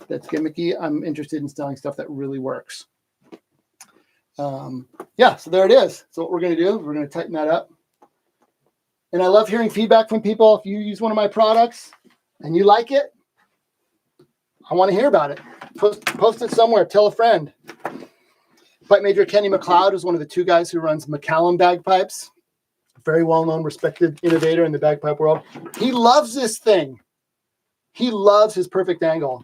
that's gimmicky. I'm interested in selling stuff that really works. Yeah, so there it is. So what we're going to do, we're going to tighten that up. And I love hearing feedback from people. If you use one of my products and you like it, I want to hear about it. Post it somewhere. Tell a friend. Pipe Major Kenny McLeod is one of the two guys who runs McCallum Bagpipes. Very well-known, respected innovator in the bagpipe world. He loves this thing. He loves his perfect angle.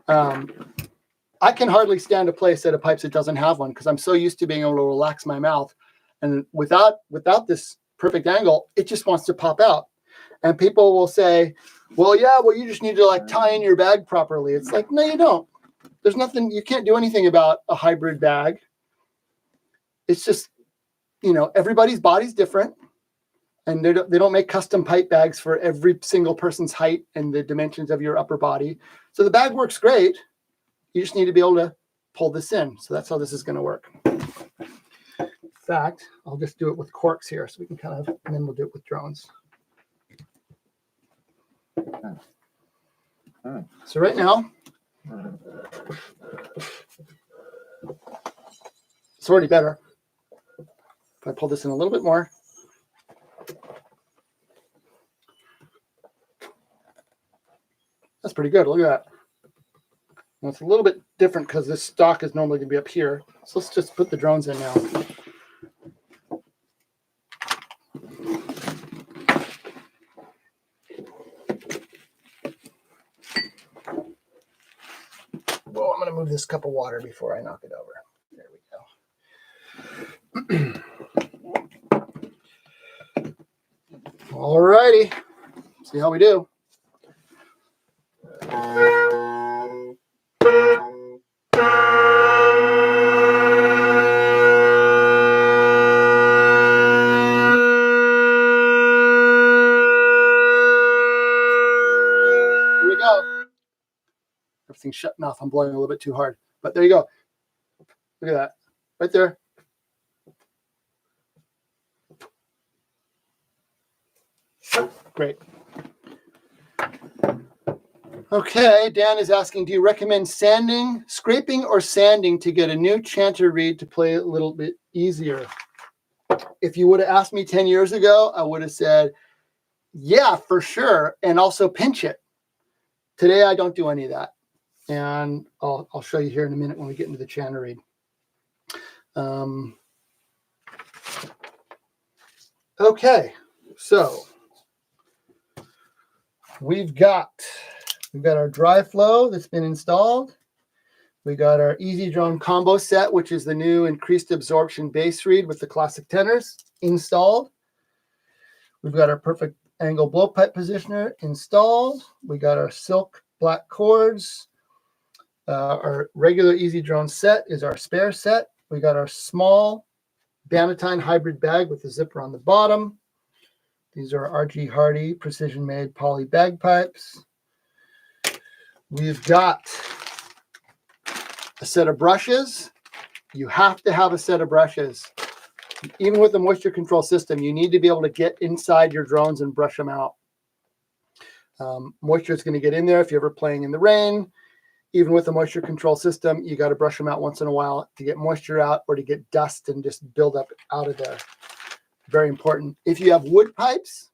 I can hardly stand to play a set of pipes that doesn't have one because I'm so used to being able to relax my mouth. And without this perfect angle, it just wants to pop out. And people will say, well, you just need to like tie in your bag properly. It's like, no, you don't. There's nothing, you can't do anything about a hybrid bag. It's just, everybody's body's different. And they don't make custom pipe bags for every single person's height and the dimensions of your upper body. So the bag works great. You just need to be able to pull this in. So that's how this is going to work. In fact, I'll just do it with corks here so we can and then we'll do it with drones. So right now, it's already better. If I pull this in a little bit more. That's pretty good. Look at that. Now it's a little bit different because this stock is normally going to be up here. So let's just put the drones in now. Whoa, I'm going to move this cup of water before I knock it over. There we go. All righty. See how we do. Everything's shutting off. I'm blowing a little bit too hard. But there you go. Look at that. Right there. Great. Okay, Dan is asking, do you recommend scraping or sanding to get a new chanter reed to play a little bit easier? If you would have asked me 10 years ago, I would have said, yeah, for sure. And also pinch it. Today, I don't do any of that. And I'll show you here in a minute when we get into the chanter reed. Okay, so we've got our Dri-Flo that's been installed. We got our Easy Drone combo set, which is the new increased absorption bass reed with the classic tenors installed. We've got our perfect angle blowpipe positioner installed. We got our silk black cords. Our regular Easy Drone set is our spare set. We got our small Bannatyne hybrid bag with the zipper on the bottom. These are R.G. Hardy precision-made poly bagpipes. We've got a set of brushes. You have to have a set of brushes. Even with the moisture control system, you need to be able to get inside your drones and brush them out. Moisture is going to get in there if you're ever playing in the rain. Even with the moisture control system, you got to brush them out once in a while to get moisture out or to get dust and just build up out of there. Very important. If you have wood pipes,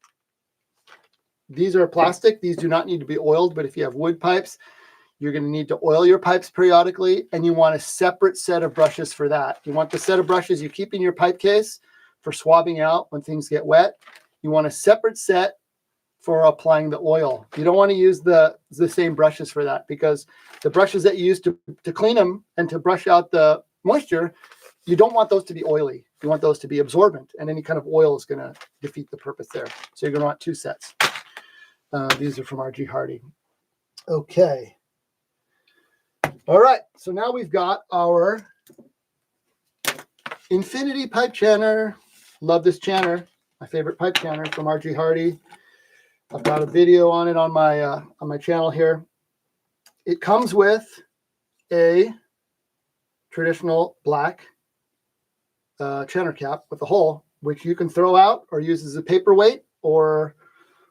these are plastic. These do not need to be oiled, but if you have wood pipes, you're going to need to oil your pipes periodically, and you want a separate set of brushes for that. You want the set of brushes you keep in your pipe case for swabbing out when things get wet. You want a separate set for applying the oil. You don't want to use the same brushes for that, because the brushes that you use to clean them and to brush out the moisture, you don't want those to be oily. You want those to be absorbent, and any kind of oil is going to defeat the purpose there. So you're going to want two sets. These are from R.G. Hardy. Okay. All right. So now we've got our Infinity pipe chanter. Love this chanter. My favorite pipe chanter from R.G. Hardy. I've got a video on it on my channel here. It comes with a traditional black chanter cap with a hole, which you can throw out or use as a paperweight or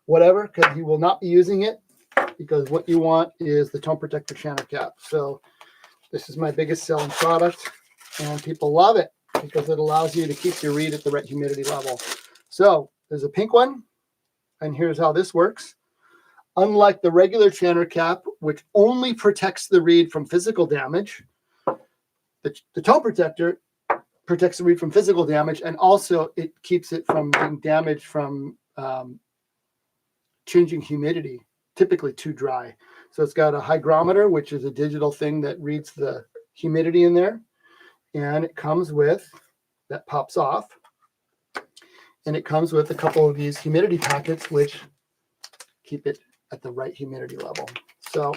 whatever, because you will not be using it, because what you want is the tone protector chanter cap. So this is my biggest selling product, and people love it because it allows you to keep your reed at the right humidity level. So there's a pink one. And here's how this works. Unlike the regular chanter cap, which only protects the reed from physical damage, the tone protector protects the reed from physical damage, and also it keeps it from being damaged from changing humidity, typically too dry. So it's got a hygrometer, which is a digital thing that reads the humidity in there. And it comes with, that pops off. And it comes with a couple of these humidity packets, which keep it at the right humidity level. So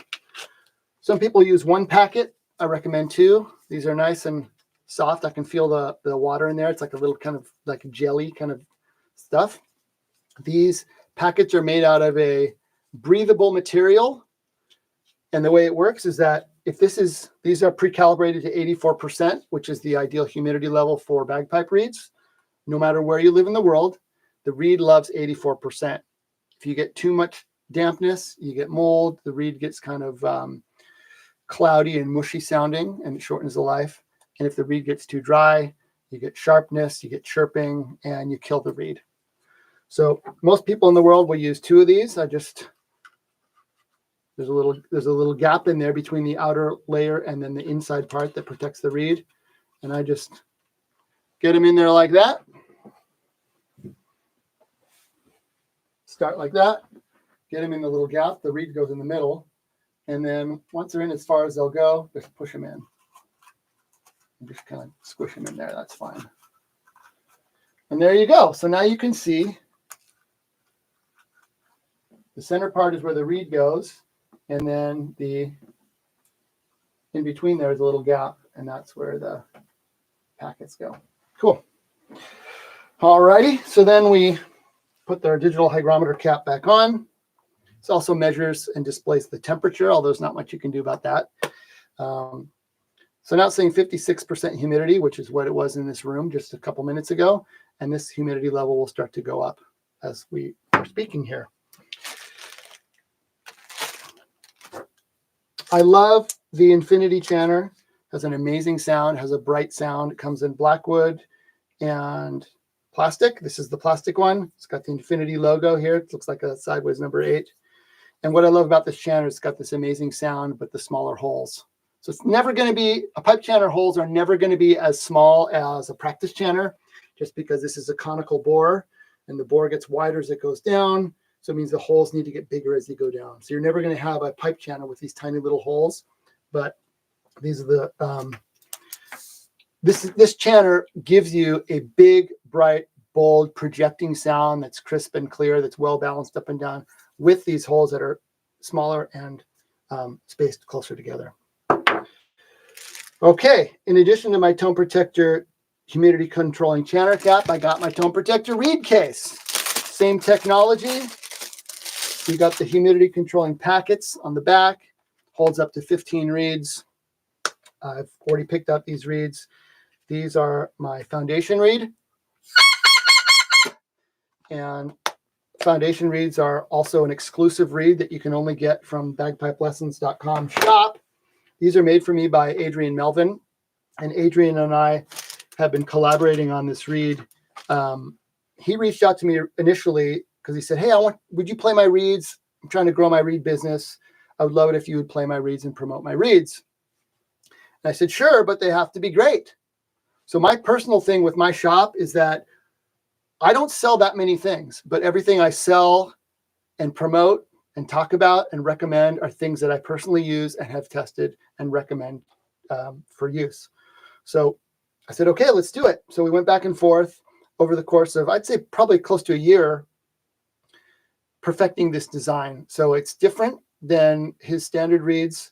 some people use one packet. I recommend two. These are nice and soft. I can feel the water in there. It's like a little kind of like jelly kind of stuff. These packets are made out of a breathable material. And the way it works is that if these are pre-calibrated to 84%, which is the ideal humidity level for bagpipe reeds. No matter where you live in the world, the reed loves 84%. If you get too much dampness, you get mold, the reed gets kind of cloudy and mushy sounding, and it shortens the life. And if the reed gets too dry, you get sharpness, you get chirping, and you kill the reed. So most people in the world will use two of these. There's a little gap in there between the outer layer and then the inside part that protects the reed. And I just get them in there like that. Start like that. Get them in the little gap. The reed goes in the middle. And then once they're in as far as they'll go, just push them in. And just kind of squish them in there. That's fine. And there you go. So now you can see the center part is where the reed goes. And then in between there is a little gap, and that's where the packets go. Cool. All righty. So then we put their digital hygrometer cap back on. This also measures and displays the temperature, although there's not much you can do about that. So now it's saying 56% humidity, which is what it was in this room just a couple minutes ago. And this humidity level will start to go up as we are speaking here. I love the Infinity Channer. Has an amazing sound, has a bright sound. It comes in blackwood and plastic. This is the plastic one. It's got the Infinity logo here. It looks like a sideways number 8. And what I love about this channer, it's got this amazing sound, but the smaller holes. So it's never going to be, a pipe channer holes are never going to be as small as a practice channer, just because this is a conical bore and the bore gets wider as it goes down. So it means the holes need to get bigger as they go down. So you're never going to have a pipe channer with these tiny little holes, but these are the, this channer gives you a big, bright, bold, projecting sound that's crisp and clear, that's well balanced up and down with these holes that are smaller and spaced closer together. Okay, in addition to my tone protector humidity controlling channer cap, I got my tone protector reed case. Same technology. You got the humidity controlling packets on the back, holds up to 15 reeds. I've already picked up these reeds. These are my foundation reed. And foundation reeds are also an exclusive reed that you can only get from bagpipelessons.com shop. These are made for me by Adrian Melvin. And Adrian and I have been collaborating on this reed. He reached out to me initially because he said, hey, would you play my reeds? I'm trying to grow my reed business. I would love it if you would play my reeds and promote my reeds. And I said, sure, but they have to be great. So my personal thing with my shop is that I don't sell that many things, but everything I sell and promote and talk about and recommend are things that I personally use and have tested and recommend for use. So I said, okay, let's do it. So we went back and forth over the course of, I'd say probably close to a year, perfecting this design. So it's different than his standard reeds.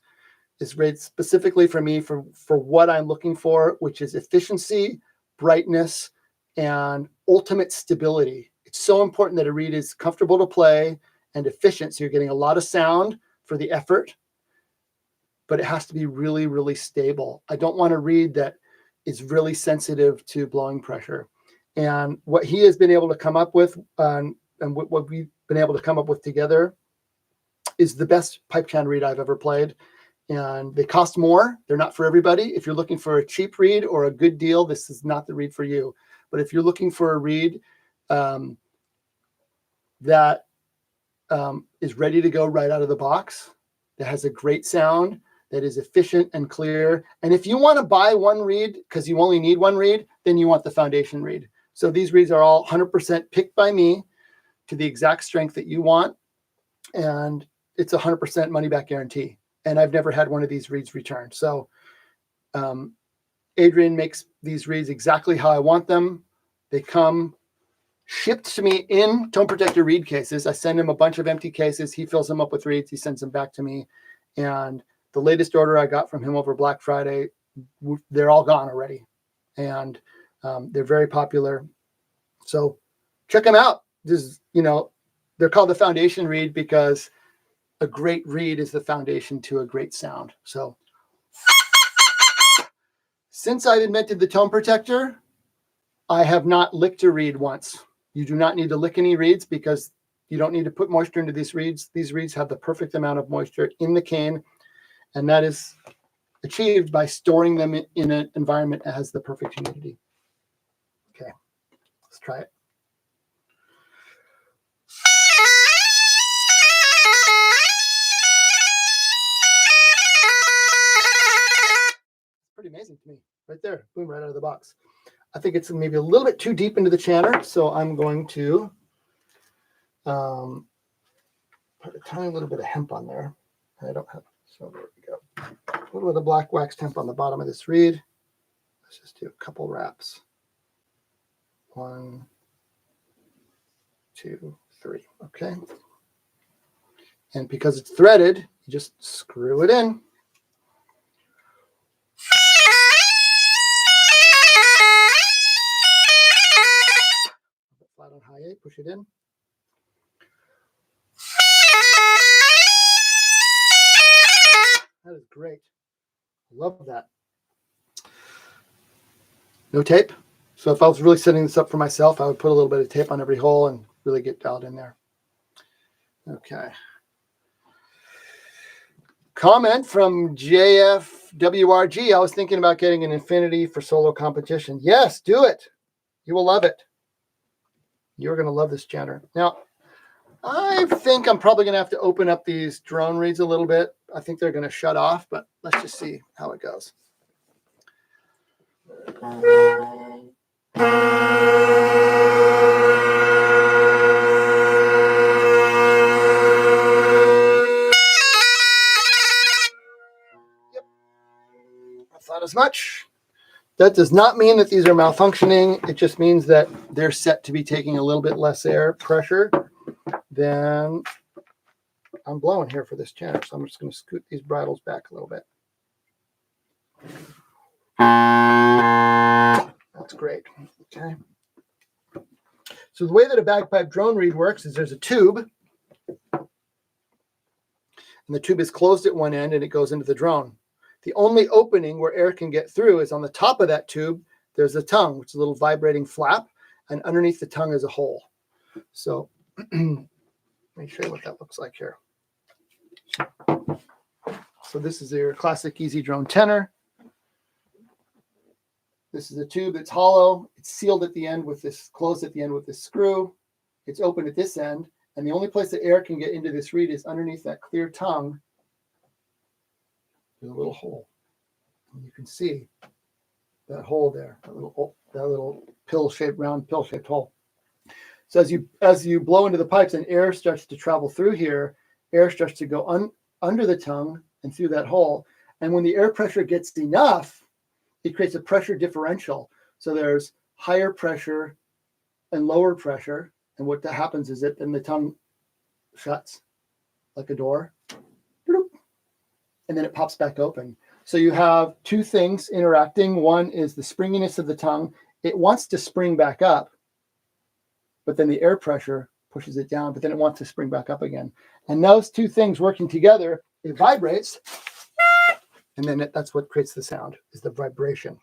It's made specifically for me for what I'm looking for, which is efficiency, brightness, and ultimate stability. It's so important that a reed is comfortable to play and efficient. So you're getting a lot of sound for the effort, but it has to be really, really stable. I don't want a reed that is really sensitive to blowing pressure. And what he has been able to come up with, and what we've been able to come up with together, is the best pipe channer reed I've ever played. And they cost more. They're not for everybody. If you're looking for a cheap reed or a good deal, this is not the reed for you. But if you're looking for a reed that is ready to go right out of the box, that has a great sound, that is efficient and clear. And if you want to buy one reed because you only need one reed, then you want the foundation reed. So these reeds are all 100% picked by me to the exact strength that you want. And it's 100% money back guarantee. And I've never had one of these reeds returned. So Adrian makes these reeds exactly how I want them. They come shipped to me in Tone Protector reed cases. I send him a bunch of empty cases. He fills them up with reeds. He sends them back to me. And the latest order I got from him over Black Friday, they're all gone already. And they're very popular. So check them out. This, they're called the foundation reed because a great reed is the foundation to a great sound. So since I've invented the Tone Protector, I have not licked a reed once. You do not need to lick any reeds because you don't need to put moisture into these reeds. These reeds have the perfect amount of moisture in the cane, and that is achieved by storing them in an environment that has the perfect humidity. Okay, let's try it. It's pretty amazing to me. Right there, boom, right out of the box. I think it's maybe a little bit too deep into the chanter, so I'm going to put a tiny little bit of hemp on there. I don't have, so there we go. A little bit of black wax hemp on the bottom of this reed. Let's just do a couple wraps. 1, 2, 3. Okay. And because it's threaded, you just screw it in. Flat on high A, push it in. That is great. Love that. No tape. So if I was really setting this up for myself, I would put a little bit of tape on every hole and really get dialed in there. Okay. Comment from JFWRG. I was thinking about getting an Infinity for solo competition. Yes, do it. You will love it. You're going to love this chanter. Now, I think I'm probably going to have to open up these drone reeds a little bit. I think they're going to shut off, but let's just see how it goes. Yep. I thought as much. That does not mean that these are malfunctioning. It just means that they're set to be taking a little bit less air pressure than I'm blowing here for this chanter. So I'm just going to scoot these bridles back a little bit. That's great. Okay. So the way that a bagpipe drone reed works is there's a tube, and the tube is closed at one end and it goes into the drone. The only opening where air can get through is on the top of that tube. There's a tongue, which is a little vibrating flap, and underneath the tongue is a hole. So let me show you what that looks like here. So this is your classic easy drone tenor. This is a tube that's hollow. It's sealed at the end with this, closed at the end with this screw. It's open at this end. And the only place that air can get into this reed is underneath that clear tongue. There's a little hole. And you can see that hole there, that little pill-shaped, round pill-shaped hole. So as you blow into the pipes and air starts to travel through here, air starts to go under the tongue and through that hole. And when the air pressure gets enough, it creates a pressure differential. So there's higher pressure and lower pressure. And what that happens is that then the tongue shuts like a door. And then it pops back open. So you have two things interacting. One is the springiness of the tongue. It wants to spring back up, but then the air pressure pushes it down, but then it wants to spring back up again. And those two things working together, it vibrates. And then that's what creates the sound, is the vibration.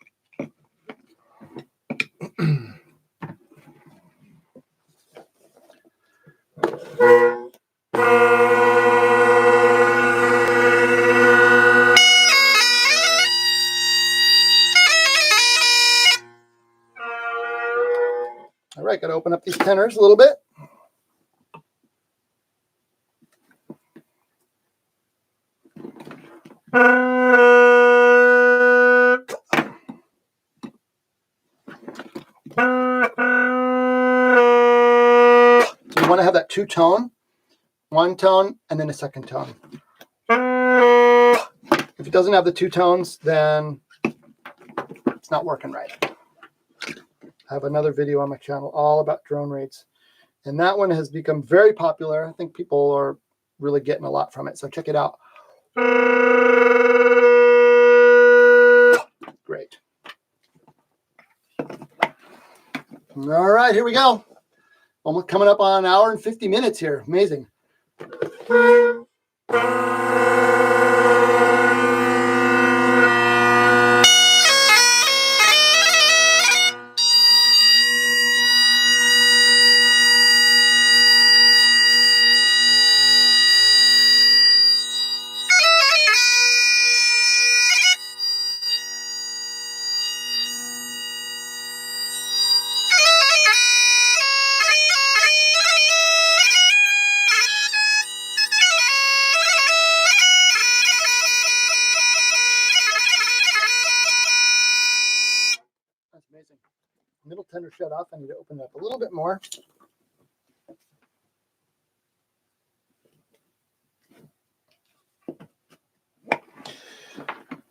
All right, got to open up these tenors a little bit. You want to have that two-tone, one tone, and then a second tone. If it doesn't have the two tones, then it's not working right. I have another video on my channel all about drone reeds. And that one has become very popular. I think people are really getting a lot from it. So check it out. Great. All right, here we go. Almost coming up on an hour and 50 minutes here. Amazing. That's amazing. Middle tender shut off. I need to open it up a little bit more.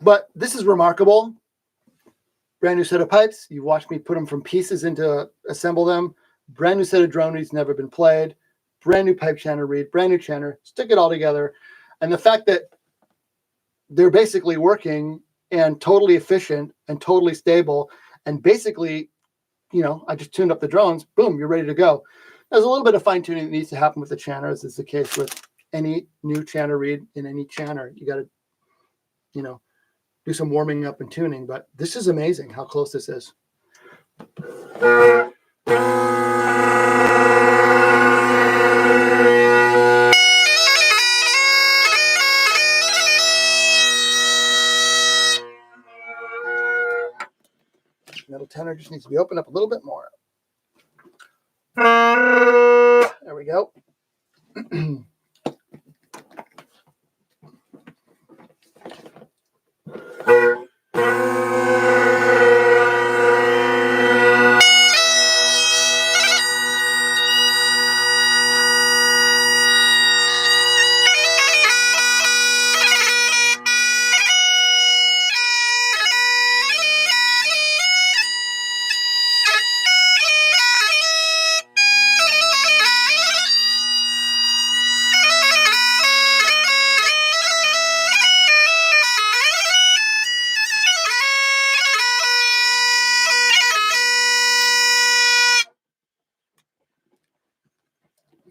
But this is remarkable. Brand new set of pipes. You've watched me put them from pieces into assemble them. Brand new set of drone reeds, never been played. Brand new pipe chanter reed, brand new chanter. Stick it all together. And the fact that they're basically working and totally efficient and totally stable. And basically, you know, I just tuned up the drones. Boom, you're ready to go. There's a little bit of fine tuning that needs to happen with the chanter, as is the case with any new chanter reed in any chanter. You got to, you know, do some warming up and tuning, but this is amazing how close this is. Middle tenor just needs to be opened up a little bit more. There we go.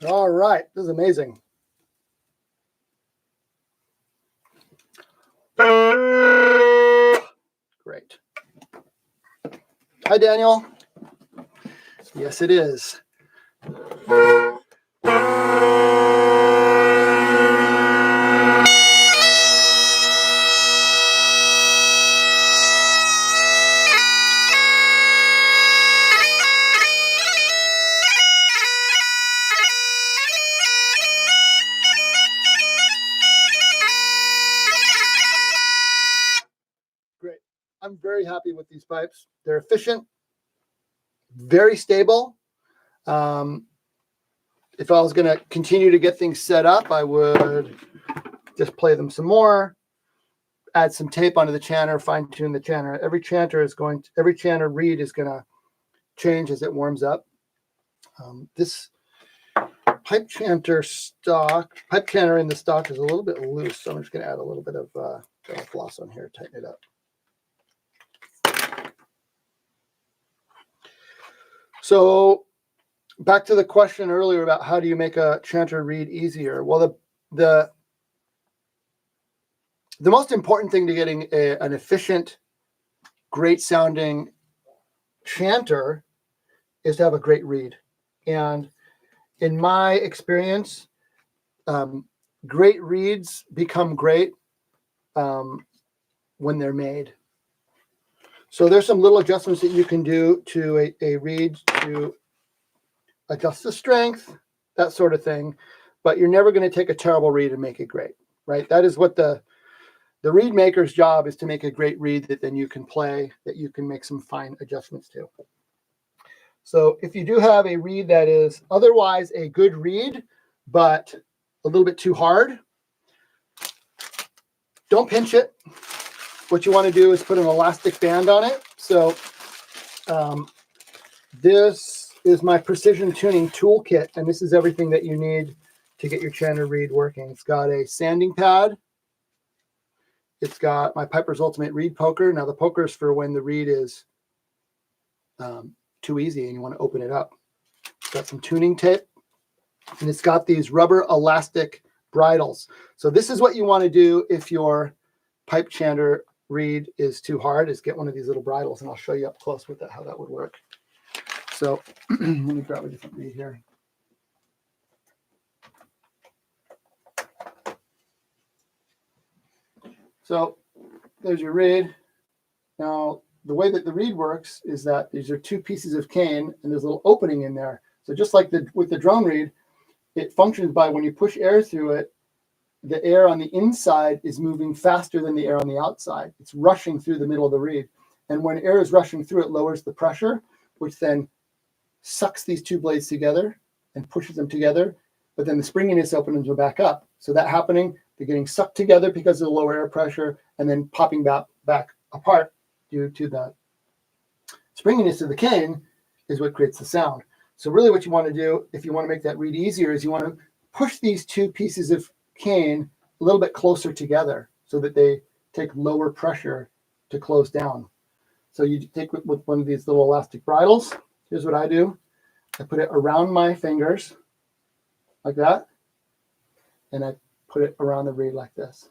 All right, this is amazing. Great. Hi, Daniel. Yes, it is. Great. I'm very happy with these pipes. They're efficient, very stable. If I was going to continue to get things set up, I would just play them some more, add some tape onto the chanter, fine tune the chanter. Every chanter reed is going to change as it warms up. This pipe chanter in the stock is a little bit loose, so I'm just going to add a little bit of floss on here, tighten it up. So back to the question earlier about how do you make a chanter reed easier? Well, the most important thing to getting an efficient, great sounding chanter is to have a great reed. And in my experience, great reeds become great when they're made. So there's some little adjustments that you can do to a reed to adjust the strength, that sort of thing. But you're never going to take a terrible reed and make it great, right? That is what the reed maker's job is, to make a great reed that then you can play, that you can make some fine adjustments to. So if you do have a reed that is otherwise a good reed, but a little bit too hard, don't pinch it. What you want to do is put an elastic band on it. So this is my precision tuning toolkit, and this is everything that you need to get your chanter reed working. It's got a sanding pad. It's got my Piper's Ultimate Reed Poker. Now the poker is for when the reed is too easy and you want to open it up. It's got some tuning tape, and it's got these rubber elastic bridles. So this is what you want to do if your pipe chanter reed is too hard, is get one of these little bridles, and I'll show you up close with that how that would work. So let me grab a different reed here. So there's your reed. Now, the way that the reed works is that these are two pieces of cane and there's a little opening in there. So just like with the drone reed, it functions by when you push air through it, the air on the inside is moving faster than the air on the outside. It's rushing through the middle of the reed. And when air is rushing through, it lowers the pressure, which then sucks these two blades together and pushes them together. But then the springiness opens them back up. So that happening, they're getting sucked together because of the lower air pressure and then popping back apart due to the springiness of the cane is what creates the sound. So really what you want to do, if you want to make that reed easier, is you want to push these two pieces of cane a little bit closer together so that they take lower pressure to close down. So you take with one of these little elastic bridles. Here's what I do. I put it around my fingers like that, and I put it around the reed like this.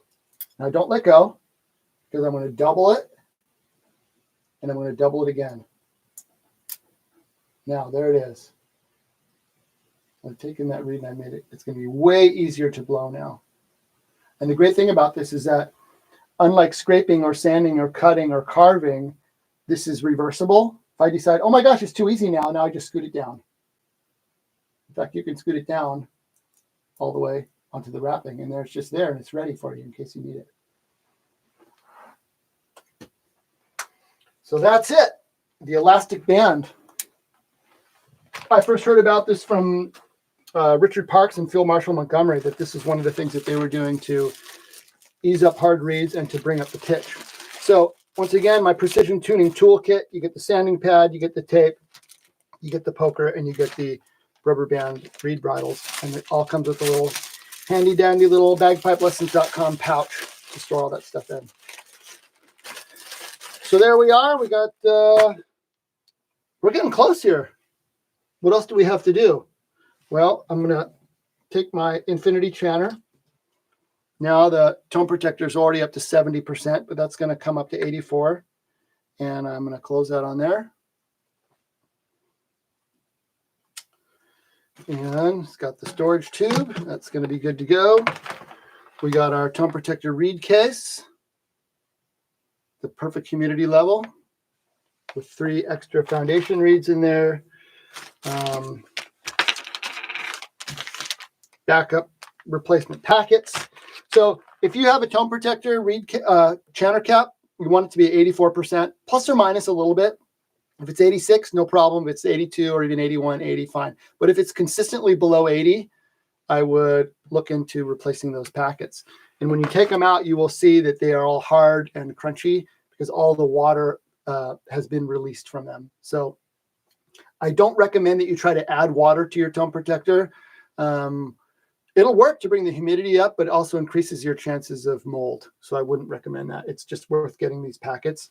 Now don't let go, because I'm going to double it, and I'm going to double it again. Now there it is. I've taken that reed and I made it. It's going to be way easier to blow now. And the great thing about this is that unlike scraping or sanding or cutting or carving, this is reversible. If I decide, oh my gosh, it's too easy now I just scoot it down. In fact, you can scoot it down all the way onto the wrapping, and it's just there and it's ready for you in case you need it. So that's it, the elastic band. I first heard about this from Richard Parks and Phil Marshall Montgomery, that this is one of the things that they were doing to ease up hard reeds and to bring up the pitch. So once again, my precision tuning toolkit, you get the sanding pad, you get the tape, you get the poker, and you get the rubber band reed bridles. And it all comes with a little handy dandy little bagpipelessons.com pouch to store all that stuff in. So there we are. We got, we're getting close here. What else do we have to do? Well, I'm going to take my Infinity chanter. Now the tone protector is already up to 70%, but that's going to come up to 84. And I'm going to close that on there. And it's got the storage tube. That's going to be good to go. We got our tone protector reed case, the perfect humidity level with 3 extra foundation reeds in there. Backup replacement packets. So if you have a tone protector reed chanter cap, you want it to be 84%, plus or minus a little bit. If it's 86, no problem. If it's 82 or even 81, 80, fine. But if it's consistently below 80, I would look into replacing those packets. And when you take them out, you will see that they are all hard and crunchy because all the water has been released from them. So I don't recommend that you try to add water to your tone protector. It'll work to bring the humidity up, but it also increases your chances of mold. So I wouldn't recommend that. It's just worth getting these packets.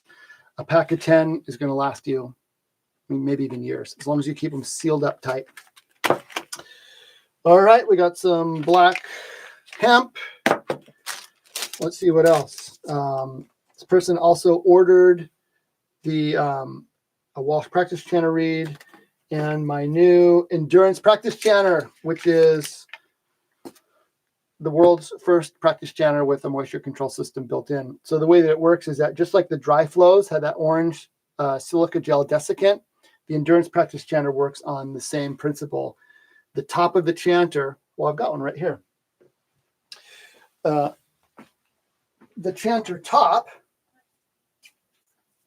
A pack of 10 is going to last you, maybe even years, as long as you keep them sealed up tight. All right, we got some black hemp. Let's see what else. This person also ordered the a Walsh practice chanter reed and my new endurance practice chanter, which is the world's first practice chanter with a moisture control system built in. So the way that it works is that just like the Dri-Flows had that orange silica gel desiccant, the endurance practice chanter works on the same principle. The top of the chanter, well, I've got one right here. The chanter top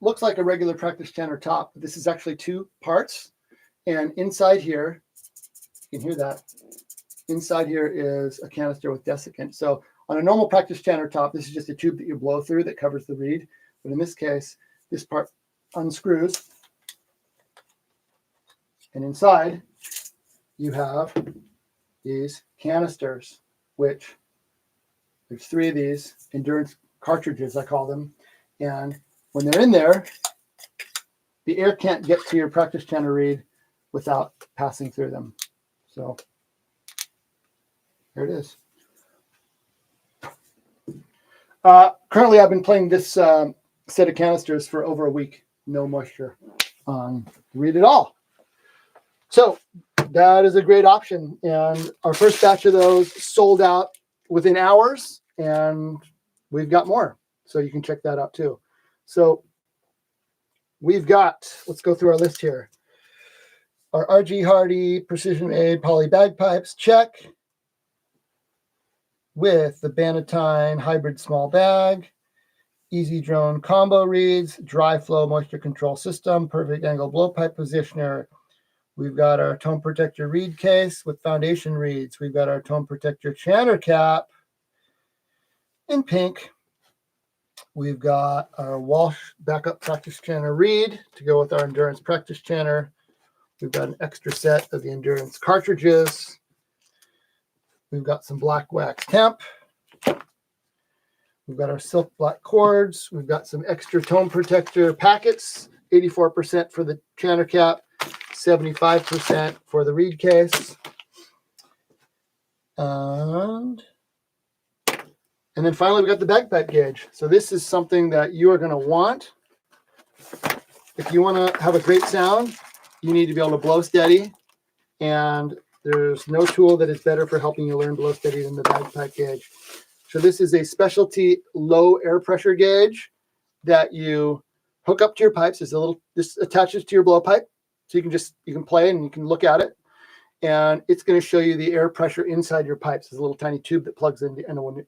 looks like a regular practice chanter top, but this is actually 2 parts. And inside here, you can hear that. Inside here is a canister with desiccant. So on a normal practice chanter top, this is just a tube that you blow through that covers the reed. But in this case, this part unscrews. And inside, you have these canisters, which there's 3 of these endurance cartridges, I call them. And when they're in there, the air can't get to your practice chanter reed without passing through them. So there it is. Currently, I've been playing this set of canisters for over a week. No moisture on the reed at all. So that is a great option. And our first batch of those sold out within hours, and we've got more. So you can check that out too. So we've got, let's go through our list here. Our RG Hardy Precision Made Poly Bagpipes, check. With the Bannatyne Hybrid Small Bag, Easy Drone Combo Reeds, Dri-Flo Moisture Control System, Perfect Angle Blowpipe Positioner. We've got our Tone Protector reed case with foundation reeds. We've got our Tone Protector chanter cap in pink. We've got our Walsh Backup Practice Chanter reed to go with our Endurance Practice Chanter. We've got an extra set of the Endurance cartridges. We've got some black wax temp. We've got our silk black cords. We've got some extra Tone Protector packets, 84% for the chanter cap, 75% for the reed case. And then finally, we've got the bagpipe gauge. So this is something that you are going to want. If you want to have a great sound, you need to be able to blow steady. And there's no tool that is better for helping you learn blow steady than the bagpipe gauge. So this is a specialty low air pressure gauge that you hook up to your pipes. There's a little, this attaches to your blowpipe. So you can play and you can look at it. And it's going to show you the air pressure inside your pipes. There's a little tiny tube that plugs into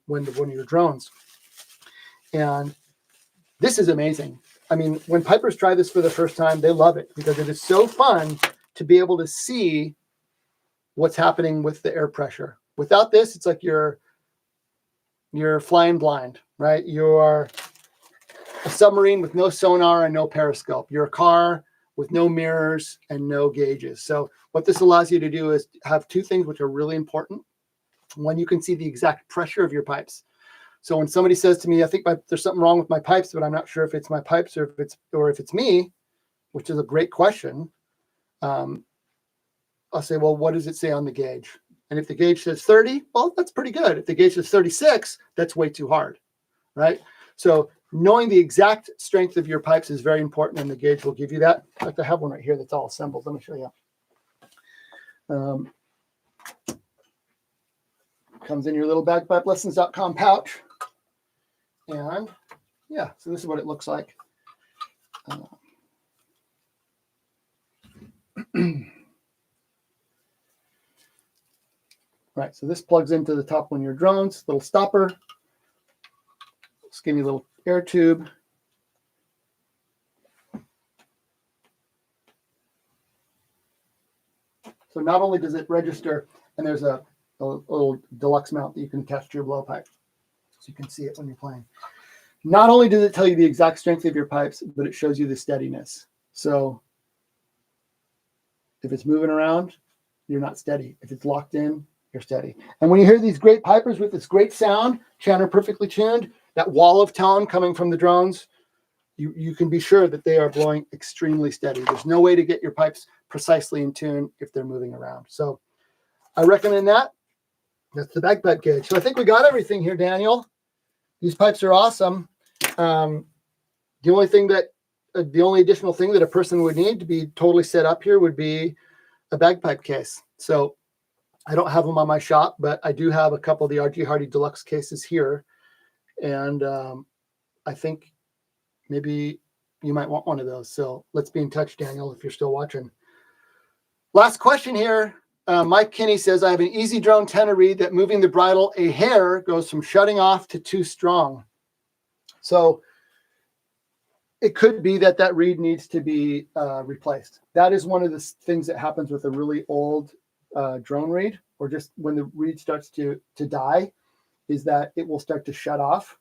one of your drones. And this is amazing. I mean, when pipers try this for the first time, they love it because it is so fun to be able to see what's happening with the air pressure. Without this, it's like you're flying blind, right? You are a submarine with no sonar and no periscope. You're a car with no mirrors and no gauges. So what this allows you to do is have 2 things which are really important. One, you can see the exact pressure of your pipes. So when somebody says to me, I think there's something wrong with my pipes, but I'm not sure if it's my pipes or if it's me, which is a great question. I'll say, well, what does it say on the gauge? And if the gauge says 30, well, that's pretty good. If the gauge says 36, that's way too hard, right? So knowing the exact strength of your pipes is very important, and the gauge will give you that. In fact, I have one right here that's all assembled. Let me show you. Comes in your little bagpipelessons.com pouch. And yeah, so this is what it looks like. Right, so this plugs into the top one of your drones, little stopper, skinny little air tube. So not only does it register, and there's a little deluxe mount that you can attach to your blowpipe, so you can see it when you're playing. Not only does it tell you the exact strength of your pipes, but it shows you the steadiness. So if it's moving around, you're not steady. If it's locked in, you're steady. And when you hear these great pipers with this great sound, chanter perfectly tuned, that wall of tone coming from the drones, you can be sure that they are blowing extremely steady. There's no way to get your pipes precisely in tune if they're moving around. So I recommend that. That's the bagpipe gauge. So I think we got everything here, Daniel. These pipes are awesome. The only additional thing that a person would need to be totally set up here would be a bagpipe case. So I don't have them on my shop, but I do have a couple of the RG Hardy Deluxe cases here. And I think maybe you might want one of those. So let's be in touch, Daniel, if you're still watching. Last question here. Mike Kinney says, I have an Easy Drone tenor reed that moving the bridle a hair goes from shutting off to too strong. So it could be that that reed needs to be replaced. That is one of the things that happens with a really old drone reed, or just when the reed starts to die, is that it will start to shut off.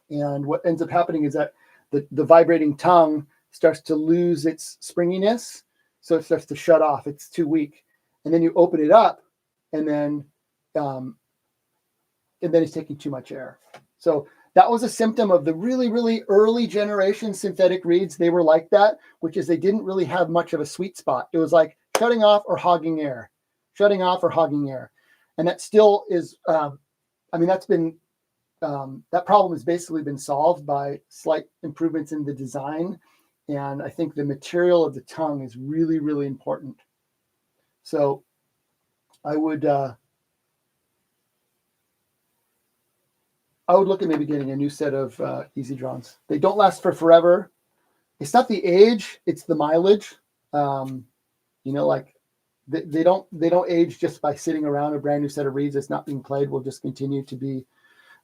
And what ends up happening is that the vibrating tongue starts to lose its springiness. So it starts to shut off. It's too weak. And then you open it up, and then it's taking too much air. So that was a symptom of the really, really early generation synthetic reeds. They were like that, which is they didn't really have much of a sweet spot. It was like shutting off or hogging air, shutting off or hogging air. And that still is, that's been, that problem has basically been solved by slight improvements in the design. And I think the material of the tongue is really, really important. So I would look at maybe getting a new set of easy drones. They don't last for forever. It's not the age, it's the mileage. Like they don't age just by sitting around. A brand new set of reeds that's not being played will just continue to be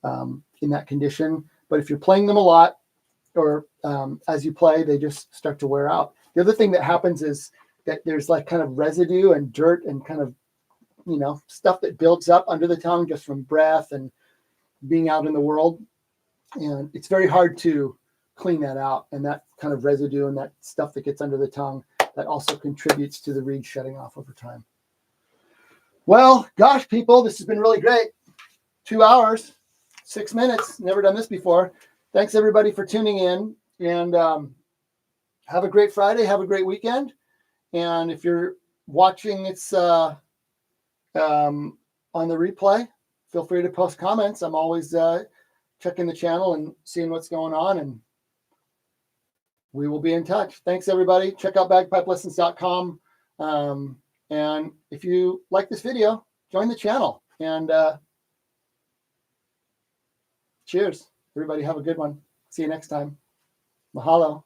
in that condition. But if you're playing them a lot, or as you play, they just start to wear out. The other thing that happens is that there's like kind of residue and dirt and kind of, stuff that builds up under the tongue just from breath and being out in the world. And it's very hard to clean that out. And that kind of residue and that stuff that gets under the tongue, that also contributes to the reed shutting off over time. Well, gosh, people, this has been really great. 2 hours, 6 minutes. Never done this before. Thanks, everybody, for tuning in. And have a great Friday. Have a great weekend. And if you're watching, it's on the replay, feel free to post comments. I'm always checking the channel and seeing what's going on. And we will be in touch. Thanks, everybody. Check out bagpipelessons.com. And if you like this video, join the channel. And cheers. Everybody have a good one. See you next time. Mahalo.